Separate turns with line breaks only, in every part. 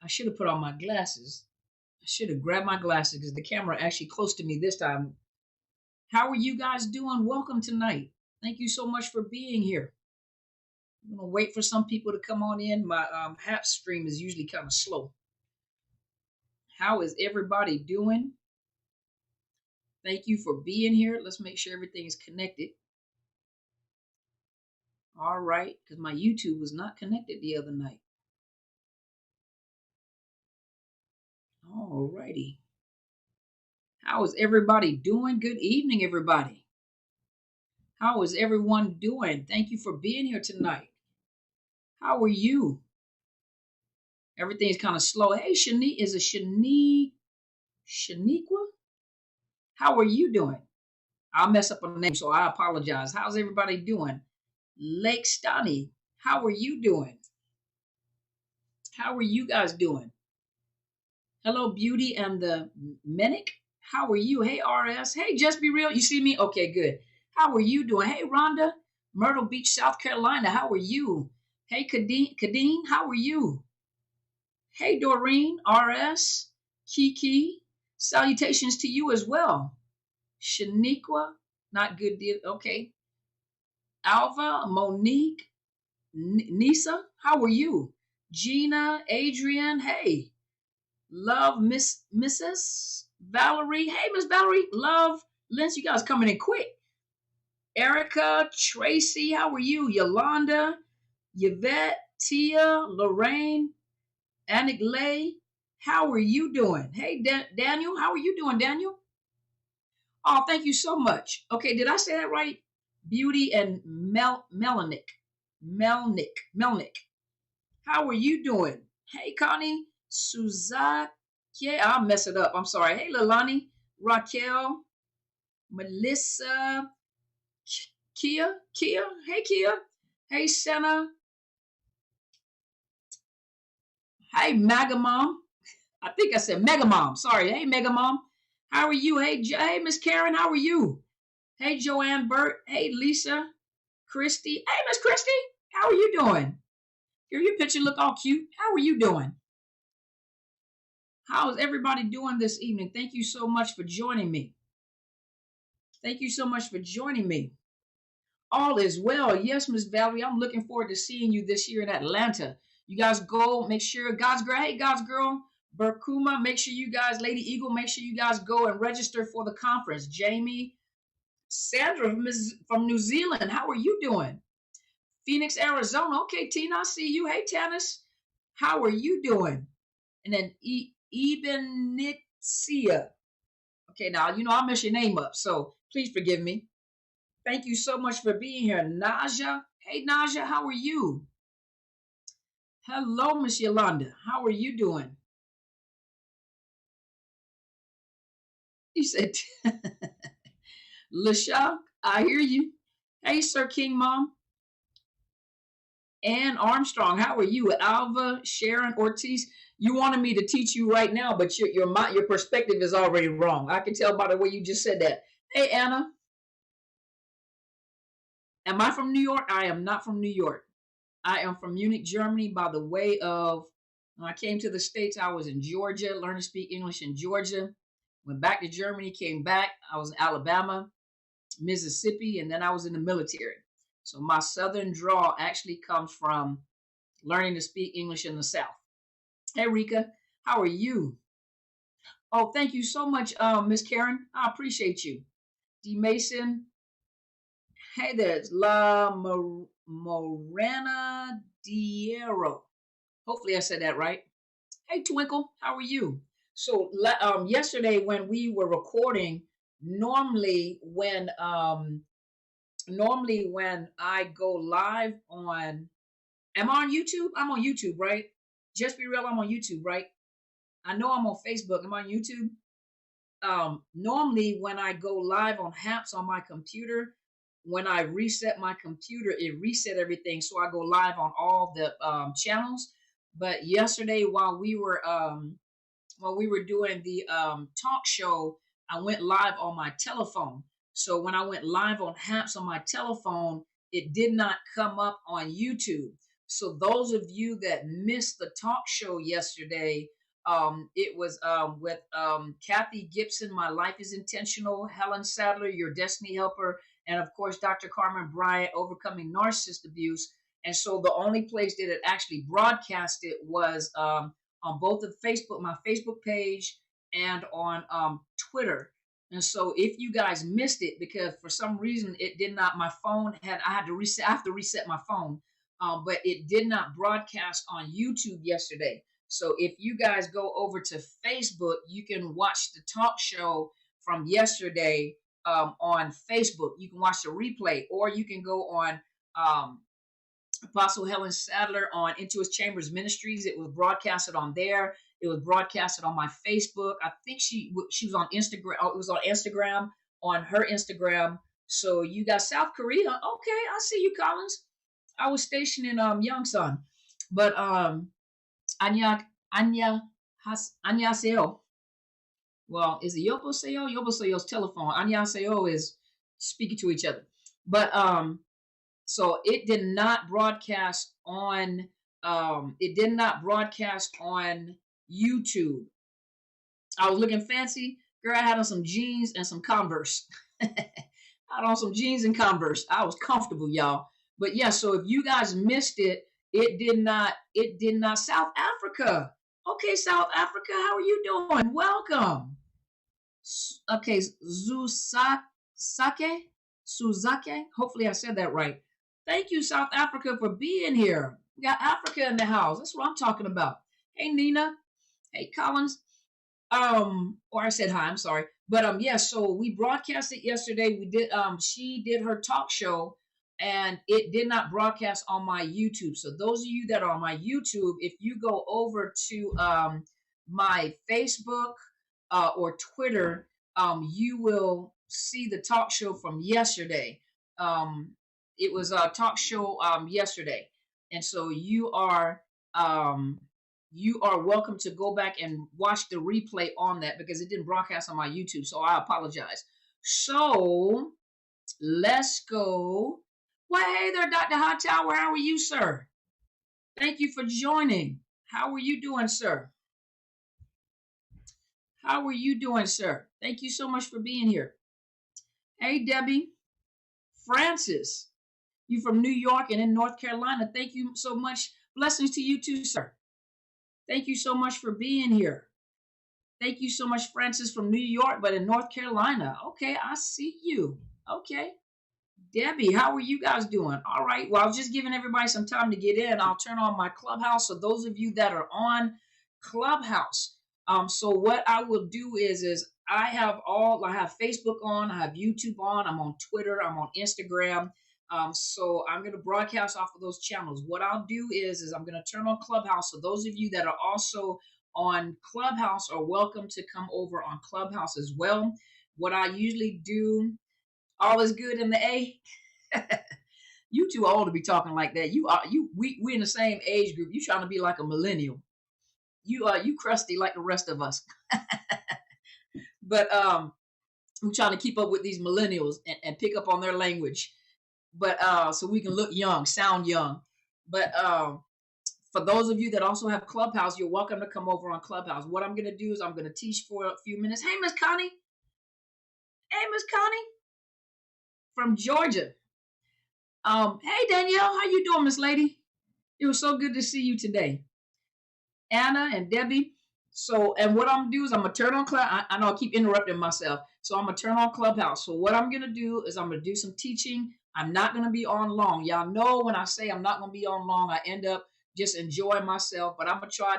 I should have put on my glasses. I should have grabbed my glasses because the camera actually close to me this time. How are you guys doing? Welcome tonight. Thank you so much for being here. I'm gonna wait for some people to come on in. My half stream is usually kind of slow. How is everybody doing? Thank you for being here. Let's make sure everything is connected. All right, because my YouTube was not connected the other night. All righty. How is everybody doing? Good evening, everybody. How is everyone doing? Thank you for being here tonight. How are you? Everything's kind of slow. Hey, Shani, is it Shaniqua? How are you doing? I'll mess up a name, so I apologize. How's everybody doing? Lake Stani, how are you doing? How are you guys doing? Hello, Beauty and the Menic. How are you? Hey, RS. Hey, Just Be Real. You see me? Okay, good. How are you doing? Hey, Rhonda, Myrtle Beach, South Carolina. How are you? Hey, Kadeen, how are you? Hey, Doreen, RS, Kiki. Salutations to you as well. Shaniqua, not good deal. Okay. Alva, Monique, Nisa, how are you? Gina, Adrian, hey. Love, Mrs. Valerie. Hey, Miss Valerie. Love, Linz, you guys coming in quick. Erica, Tracy, how are you? Yolanda, Yvette, Tia, Lorraine, Anik Lay, how are you doing? Hey, Daniel, how are you doing, Daniel? Oh, thank you so much. Okay, did I say that right? Beauty and Melnick. Melnick. How are you doing? Hey, Connie, Suzette. Yeah, I'll mess it up. I'm sorry. Hey, Lalani, Raquel, Melissa, Kia. Hey, Kia. Hey, Senna. Hey, Mega Mom. I think I said Mega Mom. Sorry. Hey, Mega Mom. How are you? Hey, Miss Karen. How are you? Hey, Joanne Burt. Hey, Lisa. Christy. Hey, Miss Christy. How are you doing? Your picture look all cute. How are you doing? How is everybody doing this evening? Thank you so much for joining me. Thank you so much for joining me. All is well. Yes, Miss Valerie, I'm looking forward to seeing you this year in Atlanta. You guys go, make sure God's girl, hey, God's girl, Burkuma, make sure you guys, Lady Eagle, make sure you guys go and register for the conference. Jamie, Sandra from New Zealand, how are you doing? Phoenix, Arizona. Okay, Tina, I see you. Hey, Tanis, how are you doing? And then Ebenitsia. Okay, now, I'll mess your name up, so please forgive me. Thank you so much for being here. Naja. Hey, Naja, how are you? Hello, Miss Yolanda. How are you doing? He said, LaShaw, I hear you. Hey, Sir King Mom. Ann Armstrong, how are you? Alva, Sharon, Ortiz. You wanted me to teach you right now, but your perspective is already wrong. I can tell by the way you just said that. Hey, Anna. Am I from New York? I am not from New York. I am from Munich, Germany, by the way of when I came to the States, I was in Georgia, learned to speak English in Georgia. Went back to Germany, came back. I was in Alabama, Mississippi, and then I was in the military. So my Southern drawl actually comes from learning to speak English in the South. Hey, Rika, how are you? Oh, thank you so much, Miss Karen. I appreciate you. D. Mason, hey there, it's La Morena Diero. Hopefully I said that right. Hey, Twinkle, how are you? So yesterday when we were recording, normally when I go live on, am I on YouTube? I'm on YouTube, right? Just Be Real, I'm on YouTube, right? I know I'm on Facebook. Am I on YouTube? Normally when I go live on Haps on my computer, when I reset my computer, it reset everything, so I go live on all the channels. But yesterday, while we were doing the talk show, I went live on my telephone. So when I went live on Haps on my telephone, it did not come up on YouTube. So those of you that missed the talk show yesterday, it was with Kathy Gibson, My Life is Intentional, Helen Sadler, Your Destiny Helper, and of course, Dr. Carmen Bryant, Overcoming Narcissist Abuse. And so the only place that it actually broadcasted was on both of Facebook, my Facebook page, and on Twitter. And so if you guys missed it, because for some reason it did not, my phone had, I had to reset, I have to reset my phone, but it did not broadcast on YouTube yesterday. So if you guys go over to Facebook, you can watch the talk show from yesterday on Facebook. You can watch the replay, or you can go on Apostle Helen Sadler on Into His Chambers Ministries. It was broadcasted on there. It was broadcasted on my Facebook. I think she was on Instagram. It was on Instagram, on her Instagram. So you got South Korea. Okay, I see you, Collins. I was stationed in Yongsan. But Anya Seo. Well, is it Yobo Seo? Yobo Seo's telephone. Anya Seo is speaking to each other. But so it did not broadcast on YouTube. I was looking fancy. Girl, I had on some jeans and some Converse. I had on some jeans and Converse. I was comfortable, y'all. But yeah, so if you guys missed it, it did not. South Africa. Okay, South Africa, how are you doing? Welcome. Okay, Suzake. Hopefully I said that right. Thank you, South Africa, for being here. We got Africa in the house. That's what I'm talking about. Hey, Nina. Hey, Collins. Or I said hi, I'm sorry. But yeah, so we broadcasted yesterday. We did she did her talk show, and it did not broadcast on my YouTube. So those of you that are on my YouTube, if you go over to my Facebook or Twitter, you will see the talk show from yesterday. It was a talk show yesterday, and so you are welcome to go back and watch the replay on that, because it didn't broadcast on my YouTube, so I apologize. So let's go. Well, hey there, Dr. Hightower. How are you, sir? Thank you for joining. How are you doing, sir? How are you doing, sir? Thank you so much for being here. Hey, Debbie. Francis, you from New York and in North Carolina. Thank you so much. Blessings to you too, sir. Thank you so much for being here. Thank you so much, Francis, from New York, but in North Carolina. Okay, I see you. Okay. Debbie, how are you guys doing? All right. Well, I was just giving everybody some time to get in. I'll turn on my Clubhouse. So those of you that are on Clubhouse, so what I will do is I have Facebook on, I have YouTube on, I'm on Twitter, I'm on Instagram. So I'm going to broadcast off of those channels. What I'll do is I'm going to turn on Clubhouse. So those of you that are also on Clubhouse are welcome to come over on Clubhouse as well. What I usually do, all is good in the A. You too old to be talking like that. We in the same age group. You trying to be like a millennial. You crusty like the rest of us. But I'm trying to keep up with these millennials and pick up on their language. But so we can look young, sound young. But for those of you that also have Clubhouse, you're welcome to come over on Clubhouse. What I'm going to do is I'm going to teach for a few minutes. Hey, Miss Connie. Hey, Miss Connie from Georgia. Hey, Danielle. How you doing, Miss Lady? It was so good to see you today. Anna and Debbie. So, and what I'm going to do is I'm going to turn on Clubhouse. I know I keep interrupting myself. So I'm going to turn on Clubhouse. So what I'm going to do is I'm going to do some teaching. I'm not going to be on long. Y'all know when I say I'm not going to be on long, I end up just enjoying myself. But I'm going to try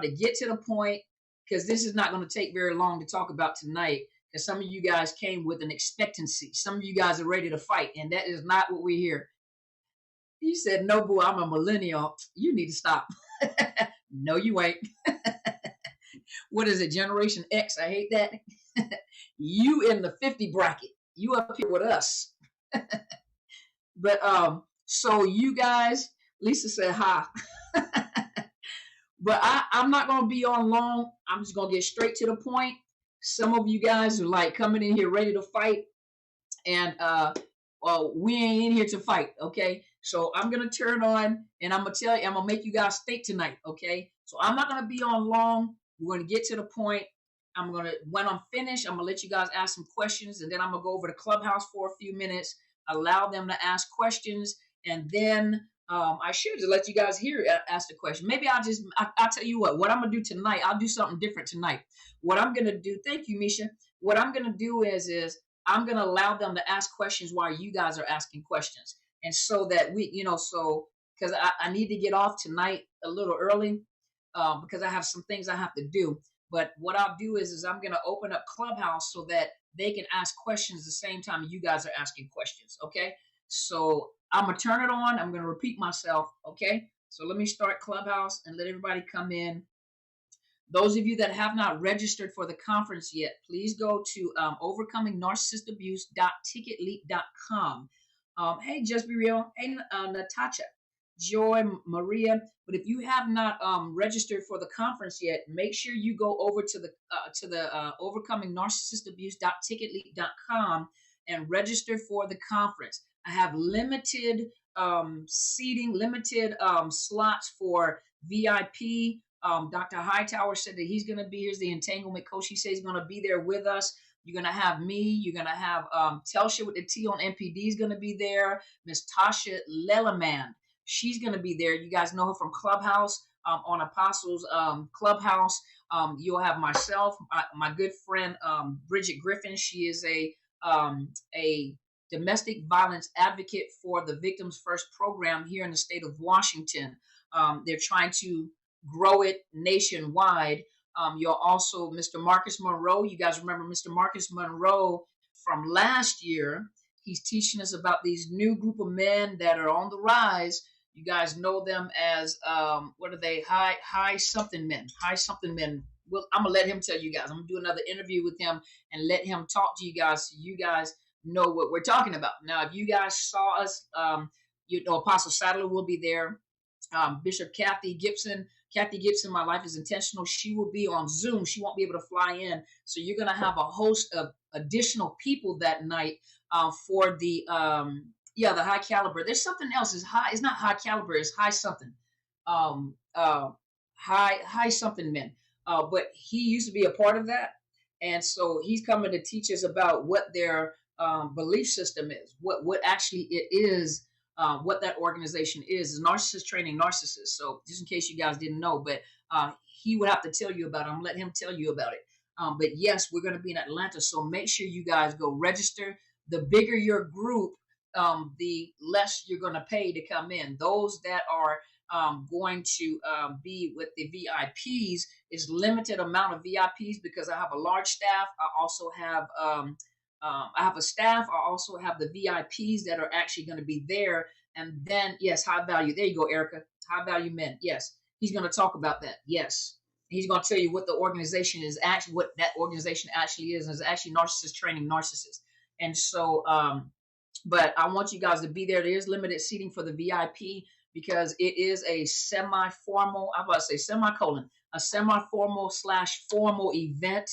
to get to the point, because this is not going to take very long to talk about tonight, because some of you guys came with an expectancy. Some of you guys are ready to fight, and that is not what we're here. He said, no, boo, I'm a millennial. You need to stop. No, you ain't. What is it? Generation X. I hate that. You in the 50 bracket. You up here with us. But so you guys, Lisa said hi. But I'm not going to be on long. I'm just going to get straight to the point. Some of you guys are like coming in here ready to fight. And well, we ain't in here to fight, okay? So I'm gonna turn on and I'm gonna tell you, I'm gonna make you guys think tonight, okay? So I'm not gonna be on long. We're gonna get to the point. When I'm finished, I'm gonna let you guys ask some questions, and then I'm gonna go over to Clubhouse for a few minutes, allow them to ask questions, and then I should just let you guys ask the question. Maybe I'll tell you what I'm gonna do tonight. I'll do something different tonight. What I'm gonna do, thank you, Misha. What I'm gonna do is I'm gonna allow them to ask questions while you guys are asking questions, and so that because I need to get off tonight a little early, because I have some things I have to do. But what I'll do is I'm gonna open up Clubhouse so that they can ask questions the same time you guys are asking questions. Okay, so I'm gonna turn it on. I'm gonna repeat myself. Okay, so let me start Clubhouse and let everybody come in. Those of you that have not registered for the conference yet, please go to overcomingnarcissistabuse.ticketleap.com. Hey, Just Be Real. Hey, Natasha, Joy, Maria. But if you have not registered for the conference yet, make sure you go over to the overcomingnarcissistabuse.ticketleap.com and register for the conference. I have limited seating, limited slots for VIP. Dr. Hightower said that he's going to be, here's the entanglement coach. He says he's going to be there with us. You're going to have me. You're going to have Telsha with the T on MPD is going to be there. Miss Tasha Leleman, she's going to be there. You guys know her from Clubhouse, on Apostles Clubhouse. You'll have myself, my good friend Bridget Griffin. She is a domestic violence advocate for the Victims First program here in the state of Washington. They're trying to grow it nationwide. You'll also, Mr. Marcus Monroe, you guys remember Mr. Marcus Monroe from last year. He's teaching us about these new group of men that are on the rise. You guys know them as, what are they? High something men. Well, I'm going to let him tell you guys. I'm going to do another interview with him and let him talk to you guys so you guys know what we're talking about. Now, if you guys saw us, Apostle Sadler will be there. Bishop Kathy Gibson, My Life is Intentional. She will be on Zoom. She won't be able to fly in. So you're going to have a host of additional people that night for the high caliber. There's something else. It's not high caliber. It's high something. High something men. But he used to be a part of that. And so he's coming to teach us about what their belief system is, what actually it is. What that organization is Narcissist Training Narcissist. So just in case you guys didn't know, but he would have to tell you about it. I'm letting him tell you about it. But yes, we're going to be in Atlanta. So make sure you guys go register. The bigger your group, the less you're going to pay to come in. Those that are going to be with the VIPs is limited amount of VIPs because I have a large staff. I also have I have a staff. I also have the VIPs that are actually going to be there. And then, yes, high value. There you go, Erica. High value men. Yes. He's going to talk about that. Yes. He's going to tell you what the organization is actually, what that organization actually is. And it's actually Narcissist Training Narcissists. And so, but I want you guys to be there. There is limited seating for the VIP because it is a semi-formal, I'm about to say semicolon, a semi-formal / formal event.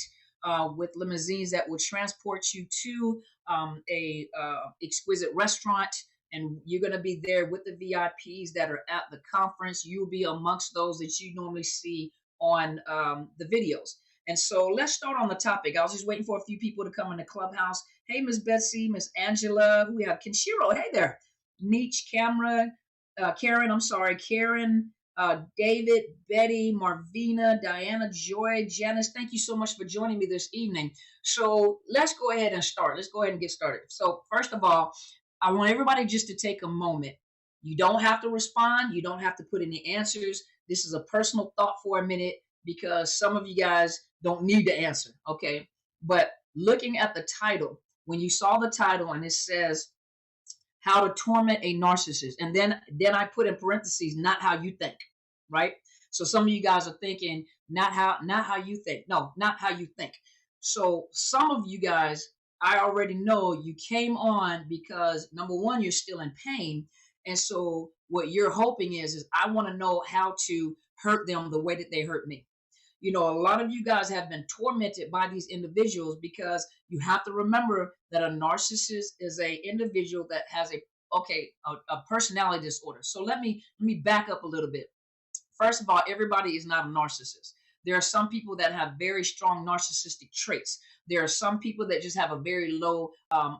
With limousines that will transport you to a exquisite restaurant, and you're going to be there with the VIPs that are at the conference. You'll be amongst those that you normally see on the videos. And so let's start on the topic. I was just waiting for a few people to come in the Clubhouse. Hey, Miss Betsy, Miss Angela, who we have? Kenshiro, hey there. Nietzsche, Karen, David, Betty, Marvina, Diana, Joy, Janice, thank you so much for joining me this evening. So let's go ahead and start. Let's go ahead and get started. So first of all, I want everybody just to take a moment. You don't have to respond. You don't have to put any answers. This is a personal thought for a minute because some of you guys don't need to answer, okay? But looking at the title, when you saw the title and it says, How to Torment a Narcissist. And then I put in parentheses, not how you think, right? So some of you guys are thinking, not how you think. No, not how you think. So some of you guys, I already know you came on because number one, you're still in pain. And so what you're hoping is I want to know how to hurt them the way that they hurt me. You know, a lot of you guys have been tormented by these individuals because you have to remember that a narcissist is an individual that has a Okay, a personality disorder. So let me back up a little bit. First of all, everybody is not a narcissist. There are some people that have very strong narcissistic traits. There are some people that just have a very low em-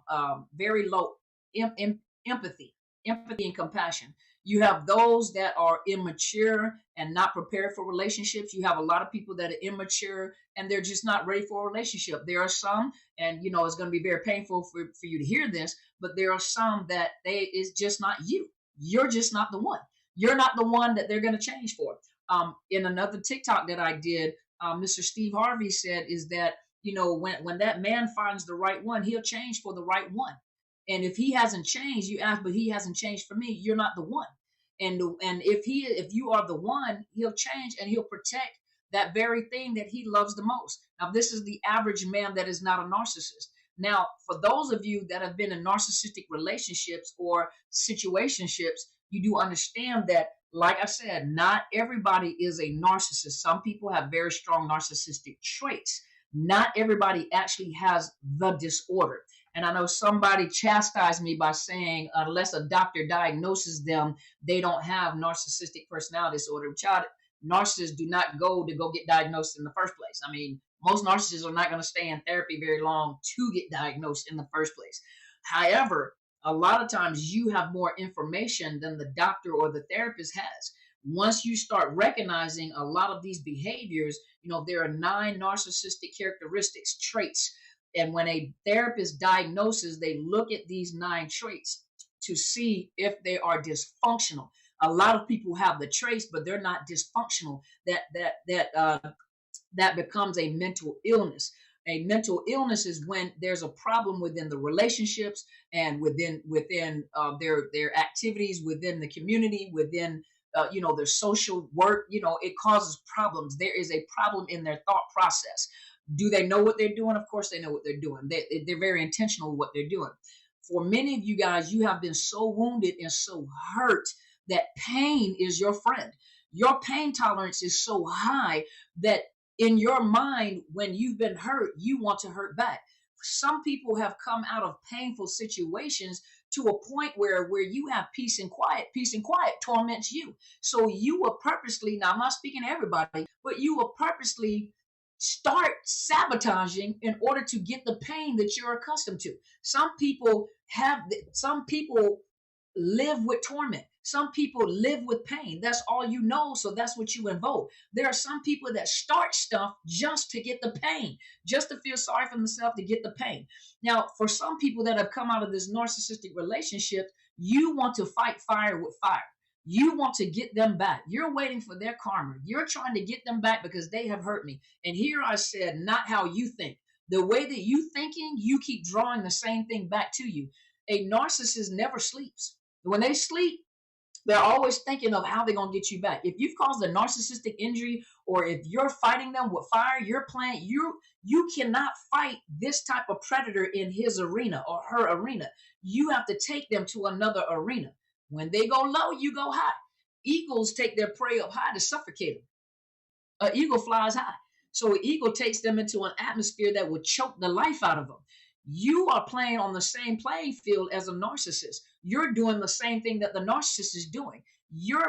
em- empathy, empathy and compassion. You have those that are immature and not prepared for relationships. You have a lot of people that are immature and they're just not ready for a relationship. There are some, and it's going to be very painful for you to hear this, but there are some that it's just not you. You're just not the one. You're not the one that they're going to change for. In another TikTok that I did, Mr. Steve Harvey said is that when that man finds the right one, he'll change for the right one. And if he hasn't changed, you ask, but he hasn't changed for me. You're not the one. And if you are the one, he'll change and he'll protect that very thing that he loves the most. Now, this is the average man that is not a narcissist. Now, for those of you that have been in narcissistic relationships or situationships, you do understand that, like I said, not everybody is a narcissist. Some people have very strong narcissistic traits. Not everybody actually has the disorder. And I know somebody chastised me by saying, unless a doctor diagnoses them, they don't have narcissistic personality disorder. Child, narcissists do not go get diagnosed in the first place. I mean, most narcissists are not going to stay in therapy very long to get diagnosed in the first place. However, a lot of times you have more information than the doctor or the therapist has. Once you start recognizing a lot of these behaviors, there are 9 narcissistic characteristics, traits. And when a therapist diagnoses, they look at these 9 traits to see if they are dysfunctional. A lot of people have the traits, but they're not dysfunctional. That becomes a mental illness. A mental illness is when there's a problem within the relationships and within their activities within the community, within their social work. It causes problems. There is a problem in their thought process. Do they know what they're doing? Of course they know what they're doing. They're very intentional with what they're doing. For many of you guys, you have been so wounded and so hurt that pain is your friend. Your pain tolerance is so high that in your mind, when you've been hurt, you want to hurt back. Some people have come out of painful situations to a point where you have peace and quiet torments you. So you will purposely, now I'm not speaking to everybody, but you will purposely start sabotaging in order to get the pain that you're accustomed to. Some people live with torment. Some people live with pain. That's all you know, so that's what you invoke. There are some people that start stuff just to get the pain, just to feel sorry for themselves, to get the pain. Now, for some people that have come out of this narcissistic relationship, you want to fight fire with fire. You want to get them back. You're waiting for their karma. You're trying to get them back because they have hurt me. And here I said, not how you think. The way that you thinking, you keep drawing the same thing back to you. A narcissist never sleeps. When they sleep, they're always thinking of how they're going to get you back. If you've caused a narcissistic injury, or if you're fighting them with fire, you cannot fight this type of predator in his arena or her arena. You have to take them to another arena. When they go low, you go high. Eagles take their prey up high to suffocate them. An eagle flies high. So an eagle takes them into an atmosphere that would choke the life out of them. You are playing on the same playing field as a narcissist. You're doing the same thing that the narcissist is doing. You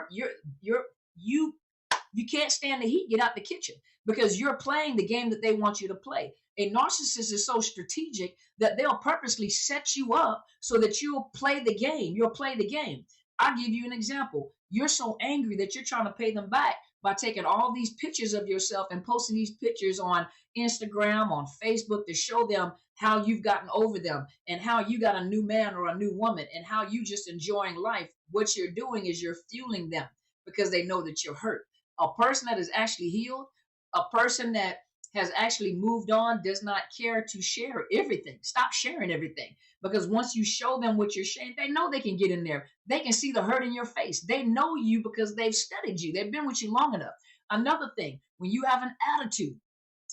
can't stand the heat. Get out the kitchen, because you're playing the game that they want you to play. A narcissist is so strategic that they'll purposely set you up so that you'll play the game. You'll play the game. I'll give you an example. You're so angry that you're trying to pay them back by taking all these pictures of yourself and posting these pictures on Instagram, on Facebook, to show them how you've gotten over them and how you got a new man or a new woman and how you just enjoying life. What you're doing is you're fueling them because they know that you're hurt. A person that is actually healed, a person that has actually moved on, does not care to share everything. Stop sharing everything, because once you show them what you're sharing, they know they can get in there. They can see the hurt in your face. They know you because they've studied you. They've been with you long enough. Another thing, when you have an attitude,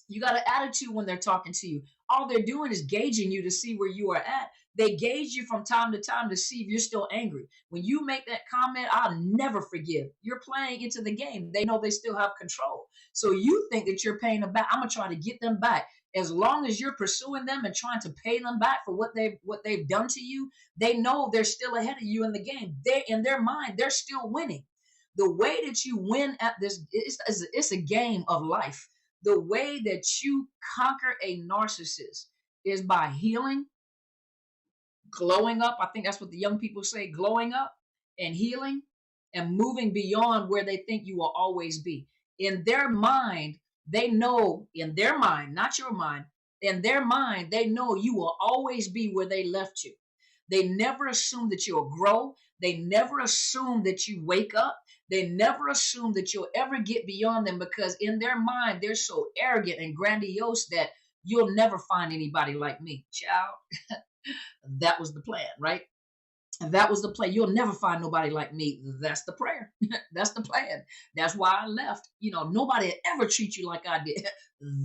you got an attitude when they're talking to you. All they're doing is gauging you to see where you are at. They gauge you from time to time to see if you're still angry. When you make that comment, I'll never forgive. You're playing into the game. They know they still have control. So you think that you're paying them back. I'm gonna try to get them back. As long as you're pursuing them and trying to pay them back for what they've done to you, they know they're still ahead of you in the game. They in their mind, they're still winning. The way that you win at this, it's a game of life. The way that you conquer a narcissist is by healing, glowing up. I think that's what the young people say, glowing up and healing and moving beyond where they think you will always be. In their mind, they know, in their mind, not your mind, in their mind, they know you will always be where they left you. They never assume that you'll grow. They never assume that you wake up. They never assume that you'll ever get beyond them, because in their mind, they're so arrogant and grandiose that you'll never find anybody like me. Child, that was the plan, right? And that was the plan. You'll never find nobody like me. That's the prayer. That's the plan. That's why I left. Nobody ever treat you like I did.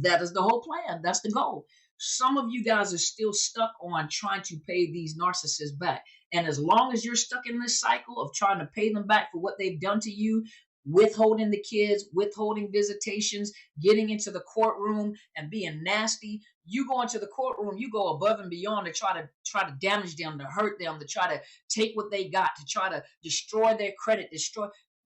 That is the whole plan. That's the goal. Some of you guys are still stuck on trying to pay these narcissists back. And as long as you're stuck in this cycle of trying to pay them back for what they've done to you, withholding the kids, withholding visitations, getting into the courtroom and being nasty, you go into the courtroom, you go above and beyond to try to damage them, to hurt them, to try to take what they got, to try to destroy their credit,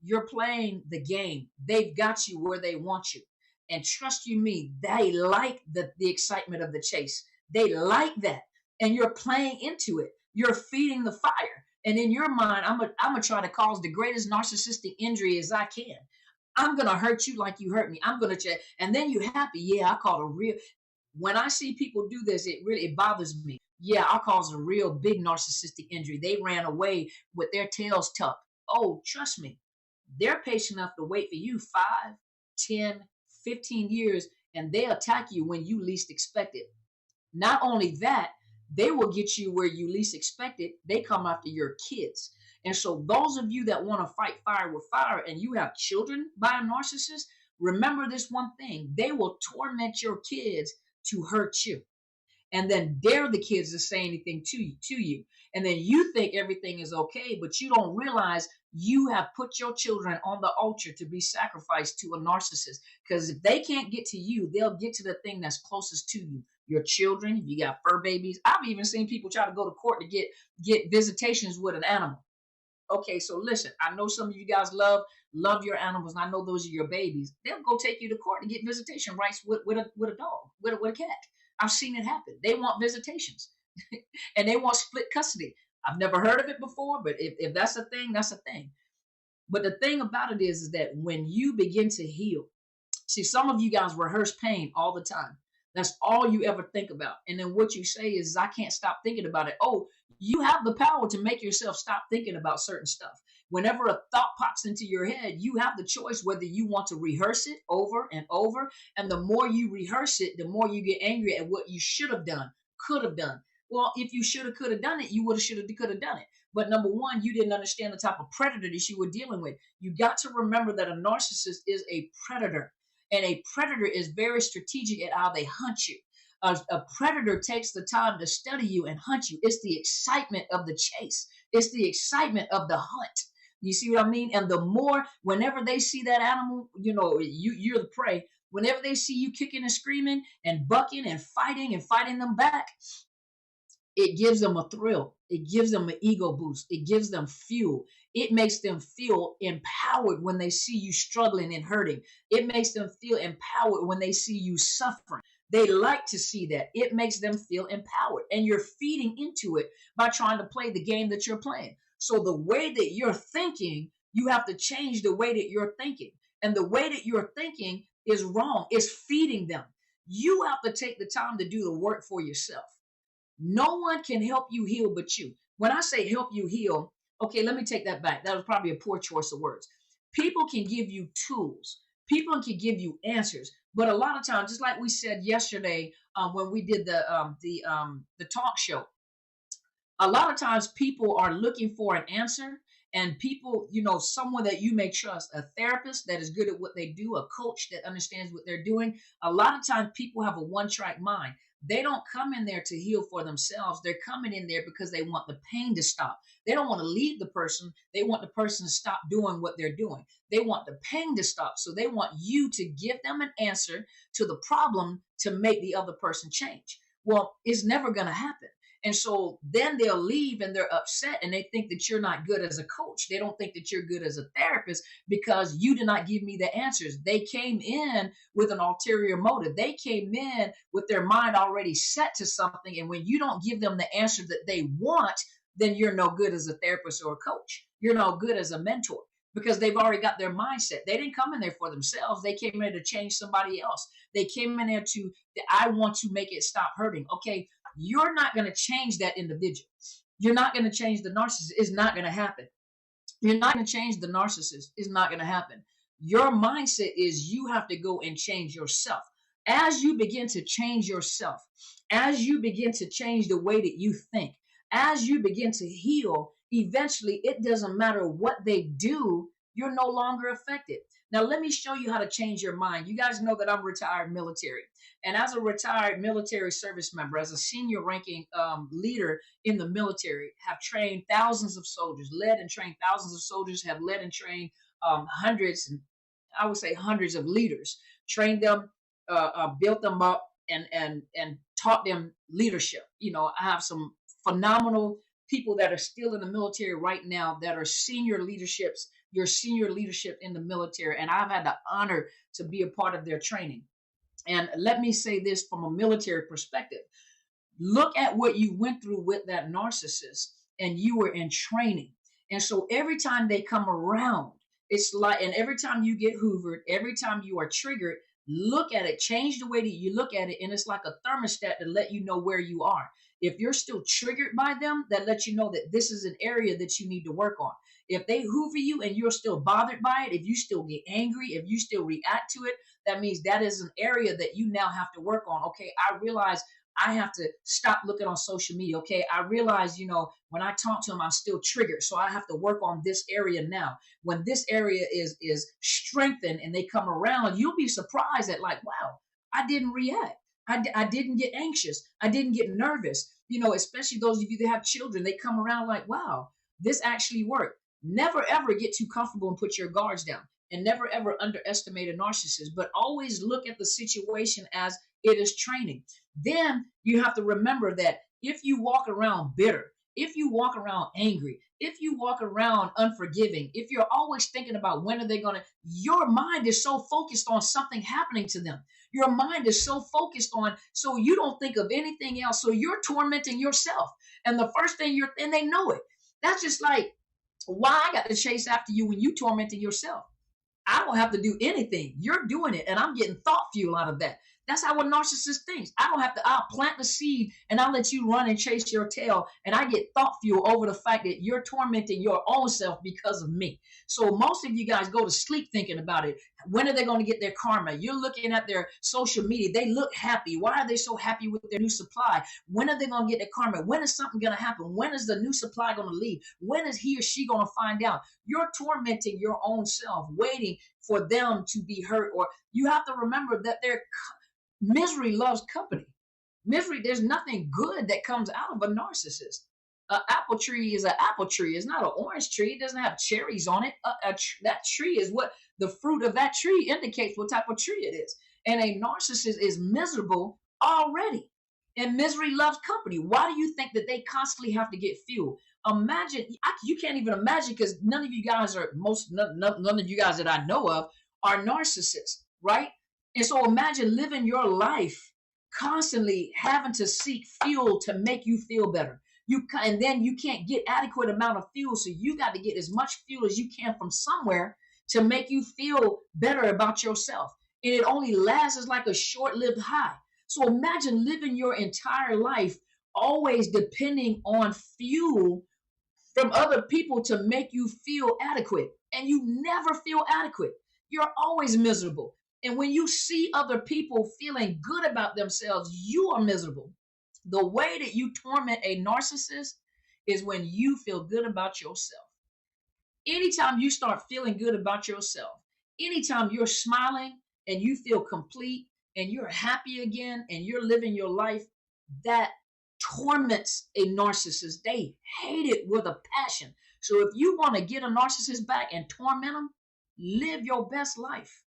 you're playing the game. They've got you where they want you. And trust you me, they like the excitement of the chase. They like that. And you're playing into it. You're feeding the fire. And in your mind, I'm gonna try to cause the greatest narcissistic injury as I can. I'm gonna hurt you like you hurt me. I'm gonna check, and then you happy. Yeah, I caught a real. When I see people do this, it bothers me. Yeah, I caused a real big narcissistic injury. They ran away with their tails tucked. Oh, trust me, they're patient enough to wait for you 5, 10, 15 years, and they attack you when you least expect it. Not only that, they will get you where you least expect it. They come after your kids. And so those of you that want to fight fire with fire and you have children by a narcissist, remember this one thing. They will torment your kids to hurt you, and then dare the kids to say anything to you. And then you think everything is okay, but you don't realize you have put your children on the altar to be sacrificed to a narcissist. Because if they can't get to you, they'll get to the thing that's closest to you. Your children, if you got fur babies. I've even seen people try to go to court to get visitations with an animal. Okay, so listen, I know some of you guys love your animals, and I know those are your babies. They'll go take you to court to get visitation rights with a dog, with a cat. I've seen it happen. They want visitations and they want split custody. I've never heard of it before, but if that's a thing, that's a thing. But the thing about it is that when you begin to heal, see, some of you guys rehearse pain all the time. That's all you ever think about. And then what you say is, I can't stop thinking about it. Oh, you have the power to make yourself stop thinking about certain stuff. Whenever a thought pops into your head, you have the choice whether you want to rehearse it over and over. And the more you rehearse it, the more you get angry at what you should have done, could have done. Well, if you should have, could have done it, you would have, should have, could have done it. But number one, you didn't understand the type of predator that you were dealing with. You got to remember that a narcissist is a predator. And a predator is very strategic at how they hunt you. A predator takes the time to study you and hunt you. It's the excitement of the chase. It's the excitement of the hunt. You see what I mean? And the more, whenever they see that animal, you're the prey. Whenever they see you kicking and screaming and bucking and fighting them back, it gives them a thrill. It gives them an ego boost. It gives them fuel. It makes them feel empowered when they see you struggling and hurting. It makes them feel empowered when they see you suffering. They like to see that. It makes them feel empowered. And you're feeding into it by trying to play the game that you're playing. So the way that you're thinking, you have to change the way that you're thinking. And the way that you're thinking is wrong. It's feeding them. You have to take the time to do the work for yourself. No one can help you heal but you. When I say help you heal, okay, let me take that back. That was probably a poor choice of words. People can give you tools. People can give you answers. But a lot of times, just like we said yesterday when we did the talk show, a lot of times people are looking for an answer And people, you know, someone that you may trust, a therapist that is good at what they do, a coach that understands what they're doing. A lot of times people have a one-track mind. They don't come in there to heal for themselves. They're coming in there because they want the pain to stop. They don't want to leave the person. They want the person to stop doing what they're doing. They want the pain to stop. So they want you to give them an answer to the problem to make the other person change. Well, it's never going to happen. And so then they'll leave and they're upset and they think that you're not good as a coach. They don't think that you're good as a therapist because you did not give me the answers. They came in with an ulterior motive. They came in with their mind already set to something. And when you don't give them the answer that they want, then you're no good as a therapist or a coach. You're no good as a mentor because they've already got their mindset. They didn't come in there for themselves. They came in to change somebody else. They came in there to, I want to make it stop hurting. Okay, you're not going to change that individual. You're not going to change the narcissist. It's not going to happen. You're not going to change the narcissist. It's not going to happen. Your mindset is you have to go and change yourself. As you begin to change yourself, as you begin to change the way that you think, as you begin to heal, eventually it doesn't matter what they do, you're no longer affected. Now, let me show you how to change your mind. You guys know that I'm retired military. And as a retired military service member, as a senior ranking leader in the military, have trained thousands of soldiers, led and trained thousands of soldiers, have led and trained hundreds, and I would say hundreds of leaders, trained them, built them up, and taught them leadership. You know, I have some phenomenal people that are still in the military right now that are senior leaderships, your senior leadership in the military. And I've had the honor to be a part of their training. And let me say this from a military perspective. Look at what you went through with that narcissist and you were in training. And so every time they come around, it's like, and every time you get hoovered, every time you are triggered, look at it, change the way that you look at it. And it's like a thermostat to let you know where you are. If you're still triggered by them, that lets you know that this is an area that you need to work on. If they hoover you and you're still bothered by it, if you still get angry, if you still react to it, that means that is an area that you now have to work on. Okay, I realize I have to stop looking on social media. Okay, I realize, you know, when I talk to them, I'm still triggered. So I have to work on this area now. When this area is strengthened and they come around, you'll be surprised at like, wow, I didn't react. I didn't get anxious. I didn't get nervous. You know, especially those of you that have children, they come around like, wow, this actually worked. Never, ever get too comfortable and put your guards down. And never, ever underestimate a narcissist, but always look at the situation as it is training. Then you have to remember that if you walk around bitter, if you walk around angry, if you walk around unforgiving, if you're always thinking about when are they going to, your mind is so focused on something happening to them. Your mind is so focused on, so you don't think of anything else. So you're tormenting yourself. And the first thing and they know it. That's just like, why I got to chase after you when you tormenting yourself. I don't have to do anything. You're doing it, and I'm getting thought fuel out of that. That's how a narcissist thinks. I don't have to, I'll plant the seed and I'll let you run and chase your tail. And I get thought fuel over the fact that you're tormenting your own self because of me. So most of you guys go to sleep thinking about it. When are they going to get their karma? You're looking at their social media. They look happy. Why are they so happy with their new supply? When are they going to get their karma? When is something going to happen? When is the new supply going to leave? When is he or she going to find out? You're tormenting your own self, waiting for them to be hurt. Or you have to remember that misery loves company. Misery, there's nothing good that comes out of a narcissist. An apple tree is an apple tree. It's not an orange tree. It doesn't have cherries on it. That tree is what the fruit of that tree indicates what type of tree it is. And a narcissist is miserable already. And misery loves company. Why do you think that they constantly have to get fuel? Imagine, you can't even imagine, because none of you guys none of you guys that I know of are narcissists, right? And so imagine living your life constantly having to seek fuel to make you feel better. And then you can't get adequate amount of fuel, so you got to get as much fuel as you can from somewhere to make you feel better about yourself. And it only lasts as like a short-lived high. So imagine living your entire life always depending on fuel from other people to make you feel adequate. And you never feel adequate. You're always miserable. And when you see other people feeling good about themselves, you are miserable. The way that you torment a narcissist is when you feel good about yourself. Anytime you start feeling good about yourself, anytime you're smiling and you feel complete and you're happy again and you're living your life, that torments a narcissist. They hate it with a passion. So if you want to get a narcissist back and torment them, live your best life.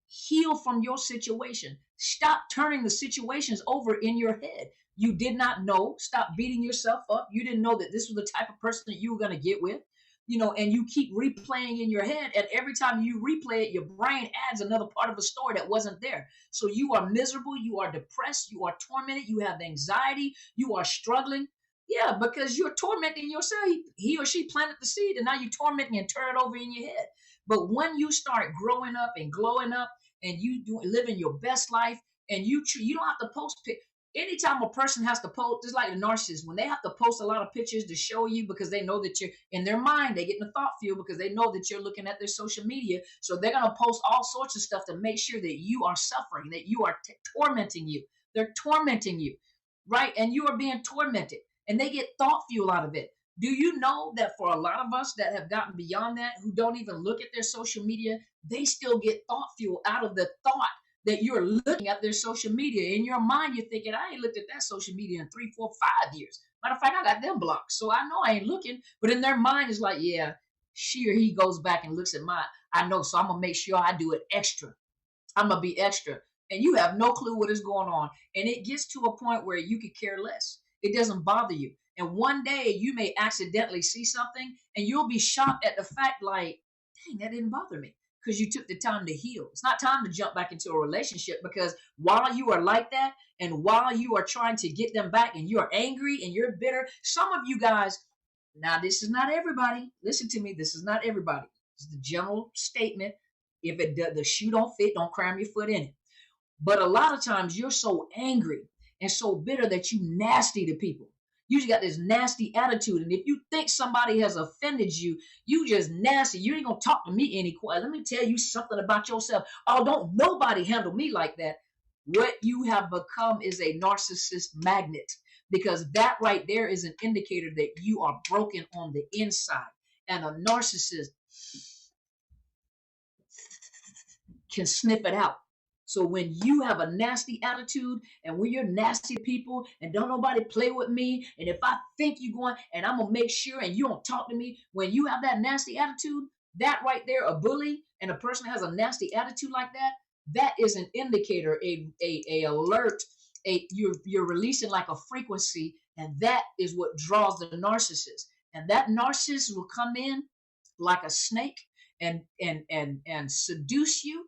Heal from your situation. Stop turning the situations over in your head. You did not know. Stop beating yourself up. You didn't know that this was the type of person that you were going to get with. And you keep replaying in your head, and every time you replay it, your brain adds another part of a story that wasn't there. So you are miserable, you are depressed, you are tormented, you have anxiety, you are struggling. Yeah, because you're tormenting yourself. He or she planted the seed, and now you're tormenting and turn it over in your head. But when you start growing up and glowing up, and living your best life, and you don't have to post anytime a person has to post, just like the narcissist, when they have to post a lot of pictures to show you because they know that you're in their mind, they get in the thought field because they know that you're looking at their social media. So they're going to post all sorts of stuff to make sure that you are suffering, that you are tormenting you. They're tormenting you, right? And you are being tormented, and they get thought fuel out of it. Do you know that for a lot of us that have gotten beyond that, who don't even look at their social media, they still get thought fuel out of the thought that you're looking at their social media. In your mind, you're thinking, I ain't looked at that social media in 3, 4, 5 years. Matter of fact, I got them blocked, so I know I ain't looking. But in their mind, it's like, yeah, she or he goes back and looks at mine. I know, so I'm going to make sure I do it extra. I'm going to be extra. And you have no clue what is going on. And it gets to a point where you could care less. It doesn't bother you. And one day you may accidentally see something and you'll be shocked at the fact, like, dang, that didn't bother me, because you took the time to heal. It's not time to jump back into a relationship, because while you are like that and while you are trying to get them back and you're angry and you're bitter, some of you guys, now this is not everybody. Listen to me. This is not everybody. It's the general statement. If the shoe don't fit, don't cram your foot in it. But a lot of times you're so angry and so bitter that you nasty to people. You just got this nasty attitude. And if you think somebody has offended you, you just nasty. You ain't going to talk to me any quiet. Let me tell you something about yourself. Oh, don't nobody handle me like that. What you have become is a narcissist magnet, because that right there is an indicator that you are broken on the inside. And a narcissist can sniff it out. So when you have a nasty attitude and when you're nasty to people and don't nobody play with me, and if I think you're going and I'm going to make sure and you don't talk to me, when you have that nasty attitude, that right there, a bully and a person that has a nasty attitude like that, that is an indicator, a alert, you're releasing like a frequency, and that is what draws the narcissist. And that narcissist will come in like a snake and seduce you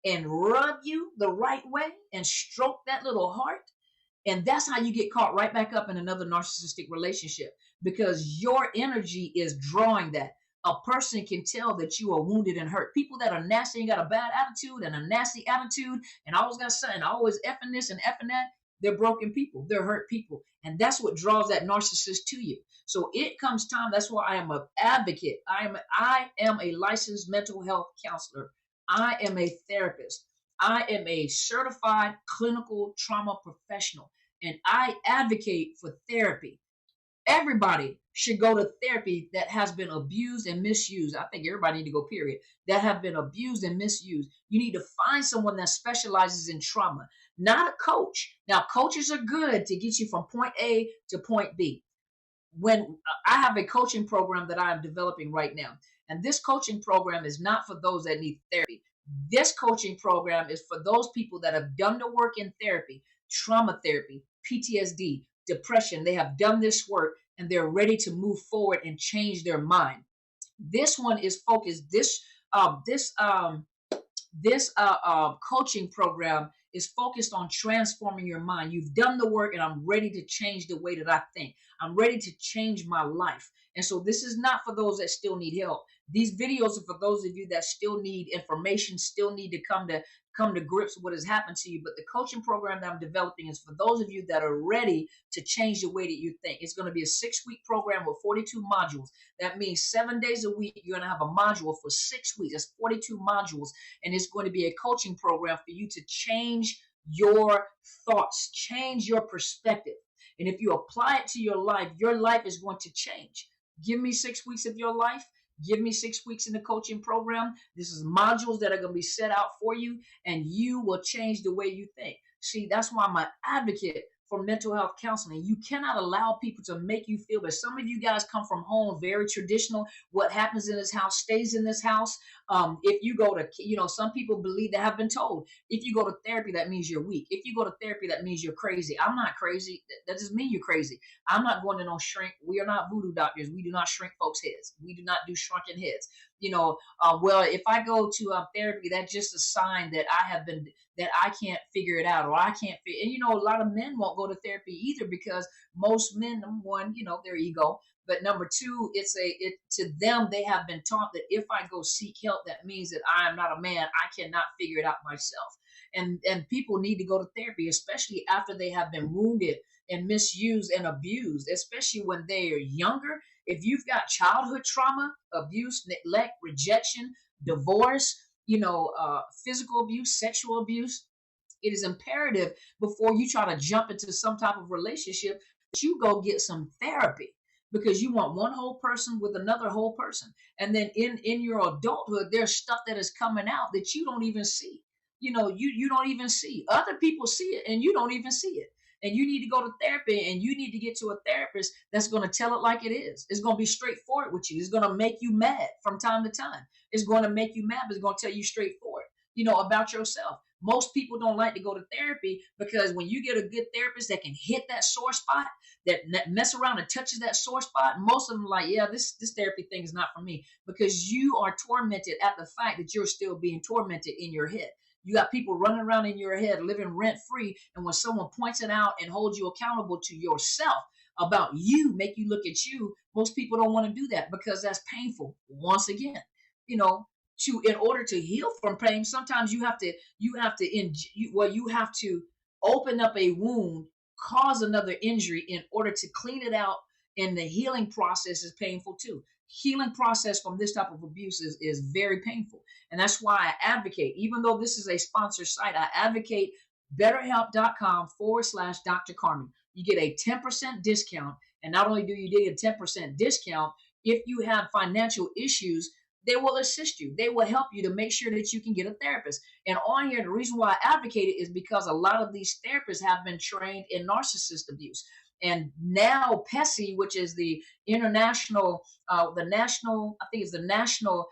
and rub you the right way and stroke that little heart. And that's how you get caught right back up in another narcissistic relationship, because your energy is drawing that. A person can tell that you are wounded and hurt. People that are nasty and got a bad attitude and a nasty attitude and always got something, always effing this and effing that, they're broken people. They're hurt people. And that's what draws that narcissist to you. So it comes time. That's why I am an advocate. I am a licensed mental health counselor. I am a therapist. I am a certified clinical trauma professional, and I advocate for therapy. Everybody should go to therapy that has been abused and misused. I think everybody need to go, period. That have been abused and misused. You need to find someone that specializes in trauma, not a coach. Now, coaches are good to get you from point A to point B. When I have a coaching program that I am developing right now, and this coaching program is not for those that need therapy. This coaching program is for those people that have done the work in therapy, trauma therapy, PTSD, depression. They have done this work and they're ready to move forward and change their mind. This one is focused. This coaching program is focused on transforming your mind. You've done the work, and I'm ready to change the way that I think. I'm ready to change my life. And so this is not for those that still need help. These videos are for those of you that still need information, still need to come to grips with what has happened to you. But the coaching program that I'm developing is for those of you that are ready to change the way that you think. It's going to be a 6-week program with 42 modules. That means 7 days a week, you're going to have a module for 6 weeks. That's 42 modules. And it's going to be a coaching program for you to change your thoughts, change your perspective. And if you apply it to your life is going to change. Give me 6 weeks of your life. Give me 6 weeks in the coaching program. This is modules that are going to be set out for you, and you will change the way you think. See, that's why I'm an advocate for mental health counseling. You cannot allow people to make you feel that. Some of you guys come from homes very traditional. What happens in this house stays in this house. If you go to, some people believe, they have been told, if you go to therapy, that means you're weak. If you go to therapy, that means you're crazy. I'm not crazy. That doesn't mean you're crazy. I'm not going to no shrink. We are not voodoo doctors. We do not shrink folks' heads. We do not do shrunken heads. Well, if I go to therapy, that's just a sign that that I can't figure it out, or I can't figure. And a lot of men won't go to therapy either, because most men, number one, their ego. But number two, to them, they have been taught that if I go seek help, that means that I am not a man. I cannot figure it out myself. And people need to go to therapy, especially after they have been wounded and misused and abused, especially when they are younger. If you've got childhood trauma, abuse, neglect, rejection, divorce, physical abuse, sexual abuse, it is imperative before you try to jump into some type of relationship that you go get some therapy, because you want one whole person with another whole person. And then in your adulthood, there's stuff that is coming out that you don't even see. You don't even see. Other people see it and you don't even see it. And you need to go to therapy, and you need to get to a therapist that's going to tell it like it is. It's going to be straightforward with you. It's going to make you mad from time to time. It's going to make you mad, but it's going to tell you straightforward, about yourself. Most people don't like to go to therapy, because when you get a good therapist that can hit that sore spot, that mess around and touches that sore spot, most of them are like, yeah, this therapy thing is not for me, because you are tormented at the fact that you're still being tormented in your head. You got people running around in your head, living rent free. And when someone points it out and holds you accountable to yourself about you, make you look at you, most people don't want to do that, because that's painful. Once again, in order to heal from pain, sometimes you have to open up a wound, cause another injury in order to clean it out. And the healing process is painful too. Healing process from this type of abuse is very painful. And that's why I advocate, even though this is a sponsored site, I advocate betterhelp.com/Dr. Carmen. You get a 10% discount. And not only do you get a 10% discount, if you have financial issues, they will assist you. They will help you to make sure that you can get a therapist. And on here, the reason why I advocate it is because a lot of these therapists have been trained in narcissist abuse. And now PHCSLLC, which is the international, I think it's the national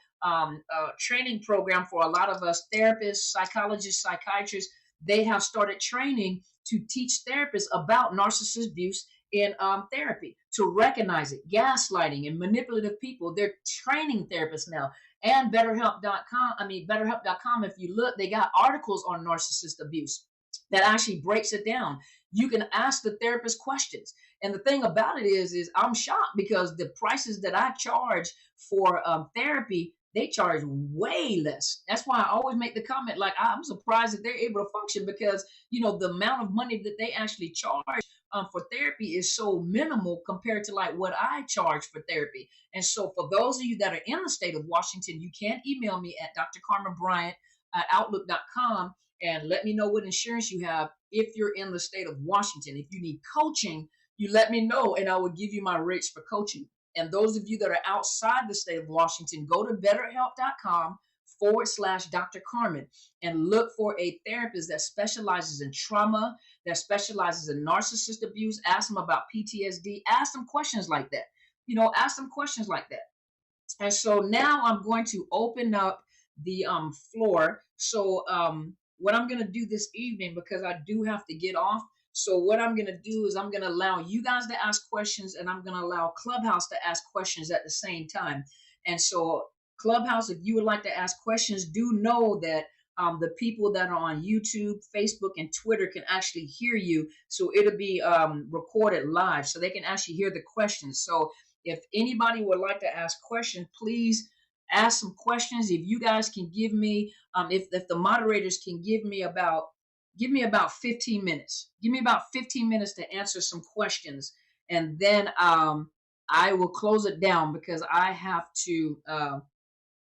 training program for a lot of us therapists, psychologists, psychiatrists, they have started training to teach therapists about narcissist abuse in therapy, to recognize it, gaslighting and manipulative people. They're training therapists now. And betterhelp.com, if you look, they got articles on narcissist abuse that actually breaks it down. You can ask the therapist questions. And the thing about it is I'm shocked, because the prices that I charge for therapy, they charge way less. That's why I always make the comment, like, I'm surprised that they're able to function, because, the amount of money that they actually charge for therapy is so minimal compared to like what I charge for therapy. And so for those of you that are in the state of Washington, you can email me at drcarmenbryant@outlook.com and let me know what insurance you have if you're in the state of Washington. If you need coaching, you let me know and I will give you my rates for coaching. And those of you that are outside the state of Washington, go to betterhelp.com/Dr. Carmen and look for a therapist that specializes in trauma, that specializes in narcissist abuse. Ask them about PTSD. Ask them questions like that. Ask them questions like that. And so now I'm going to open up the floor. So what I'm going to do this evening, because I do have to get off. So what I'm going to do is I'm going to allow you guys to ask questions, and I'm going to allow Clubhouse to ask questions at the same time. And so Clubhouse, if you would like to ask questions, do know that the people that are on YouTube, Facebook, and Twitter can actually hear you. So it'll be recorded live, so they can actually hear the questions. So if anybody would like to ask questions, please ask some questions. If you guys can give me, if the moderators can give me about 15 minutes. Give me about 15 minutes to answer some questions, and then I will close it down, because I have to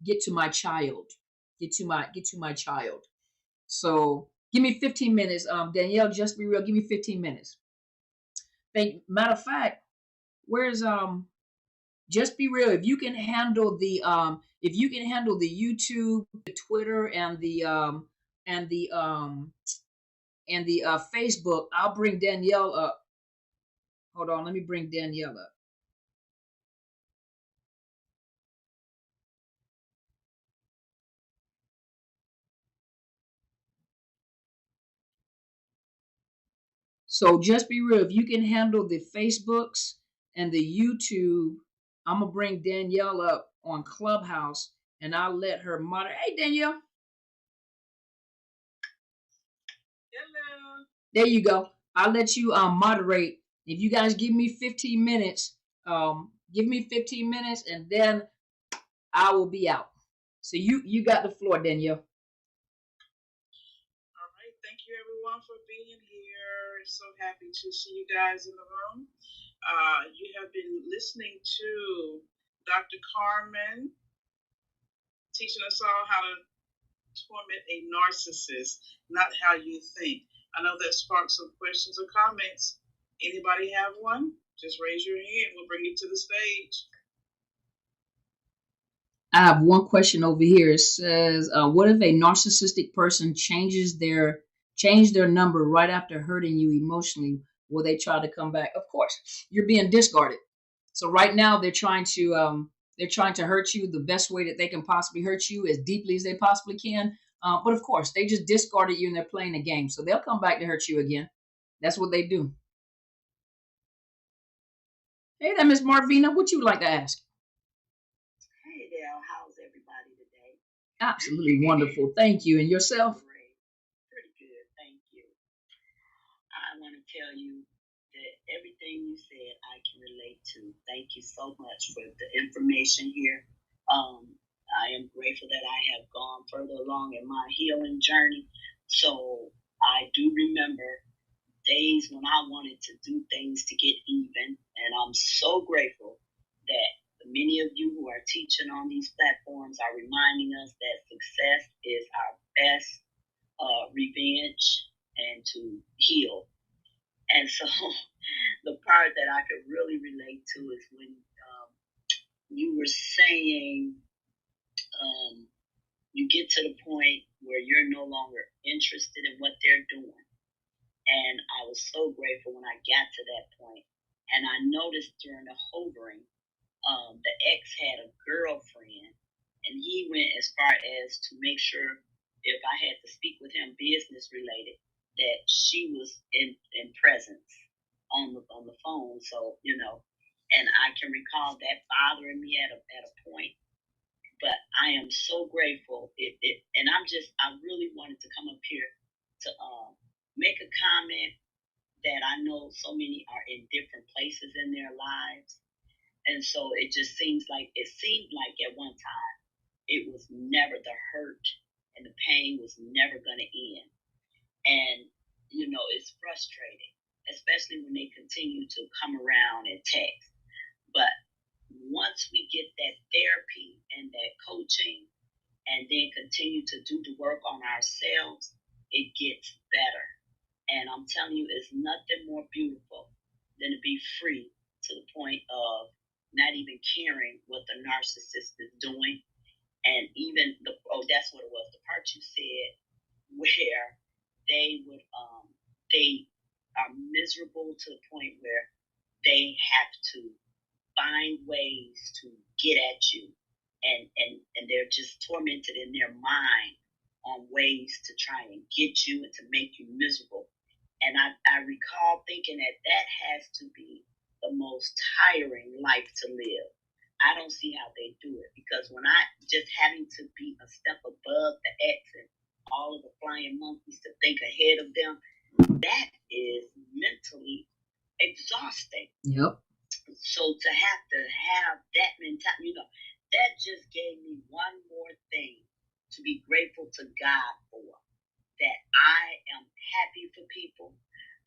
get to my child. Get to my child. So give me 15 minutes. Danielle, just be real. Give me 15 minutes. Matter of fact, where's Just be real. If you can handle the YouTube, the Twitter, and the Facebook, I'll bring Danielle up. Hold on, let me bring Danielle up. So just be real. If you can handle the Facebooks and the YouTube, I'm gonna bring Danielle up on Clubhouse, and I'll let her moderate. Hey, Danielle.
Hello.
There you go. I'll let you moderate. If you guys give me 15 minutes, and then I will be out. So you got the floor, Danielle.
All right. Thank you, everyone, for being here. So happy to see you guys in the room. You have been listening to Dr. Carmen teaching us all how to torment a narcissist, not how you think. I know that sparked some questions or comments. Anybody have one? Just raise your hand. We'll bring you to the stage.
I have one question over here. It says, "What if a narcissistic person change their number right after hurting you emotionally? Will they try to come back?" Of course, you're being discarded. So right now they're trying to hurt you the best way that they can possibly hurt you, as deeply as they possibly can. But of course, they just discarded you and they're playing a game. So they'll come back to hurt you again. That's what they do. Hey there, Miss Marvina. What you would like to ask?
Hey Dale, how's everybody today?
Absolutely wonderful. Thank you. And yourself?
Great. Pretty good, thank you. I want to tell you that everything you said I can relate to. Thank you so much for the information here. I am grateful that I have gone further along in my healing journey. So I do remember days when I wanted to do things to get even, and I'm so grateful that many of you who are teaching on these platforms are reminding us that success is our best revenge and to heal. And so the part that I could really relate to is when you were saying you get to the point where you're no longer interested in what they're doing. And I was so grateful when I got to that point. And I noticed during the hovering, the ex had a girlfriend, and he went as far as to make sure if I had to speak with him business related, that she was in presence on the phone. So and I can recall that bothering me at a point. But I am so grateful. And I really wanted to come up here to make a comment that I know so many are in different places in their lives. And so it seemed like at one time it was never, the hurt and the pain was never going to end. And, it's frustrating, especially when they continue to come around and text. But once we get that therapy and that coaching and then continue to do the work on ourselves, it gets better. And I'm telling you, it's nothing more beautiful than to be free to the point of not even caring what the narcissist is doing. And even that's what it was, the part you said where they are miserable to the point where they have to find ways to get at you, and they're just tormented in their mind on ways to try and get you and to make you miserable. And I recall thinking that has to be the most tiring life to live. I don't see how they do it, because when I just having to be a step above the X and all of the flying monkeys to think ahead of them, that is mentally exhausting.
Yep.
So to have that mentality, that just gave me one more thing to be grateful to God for. That I am happy for people.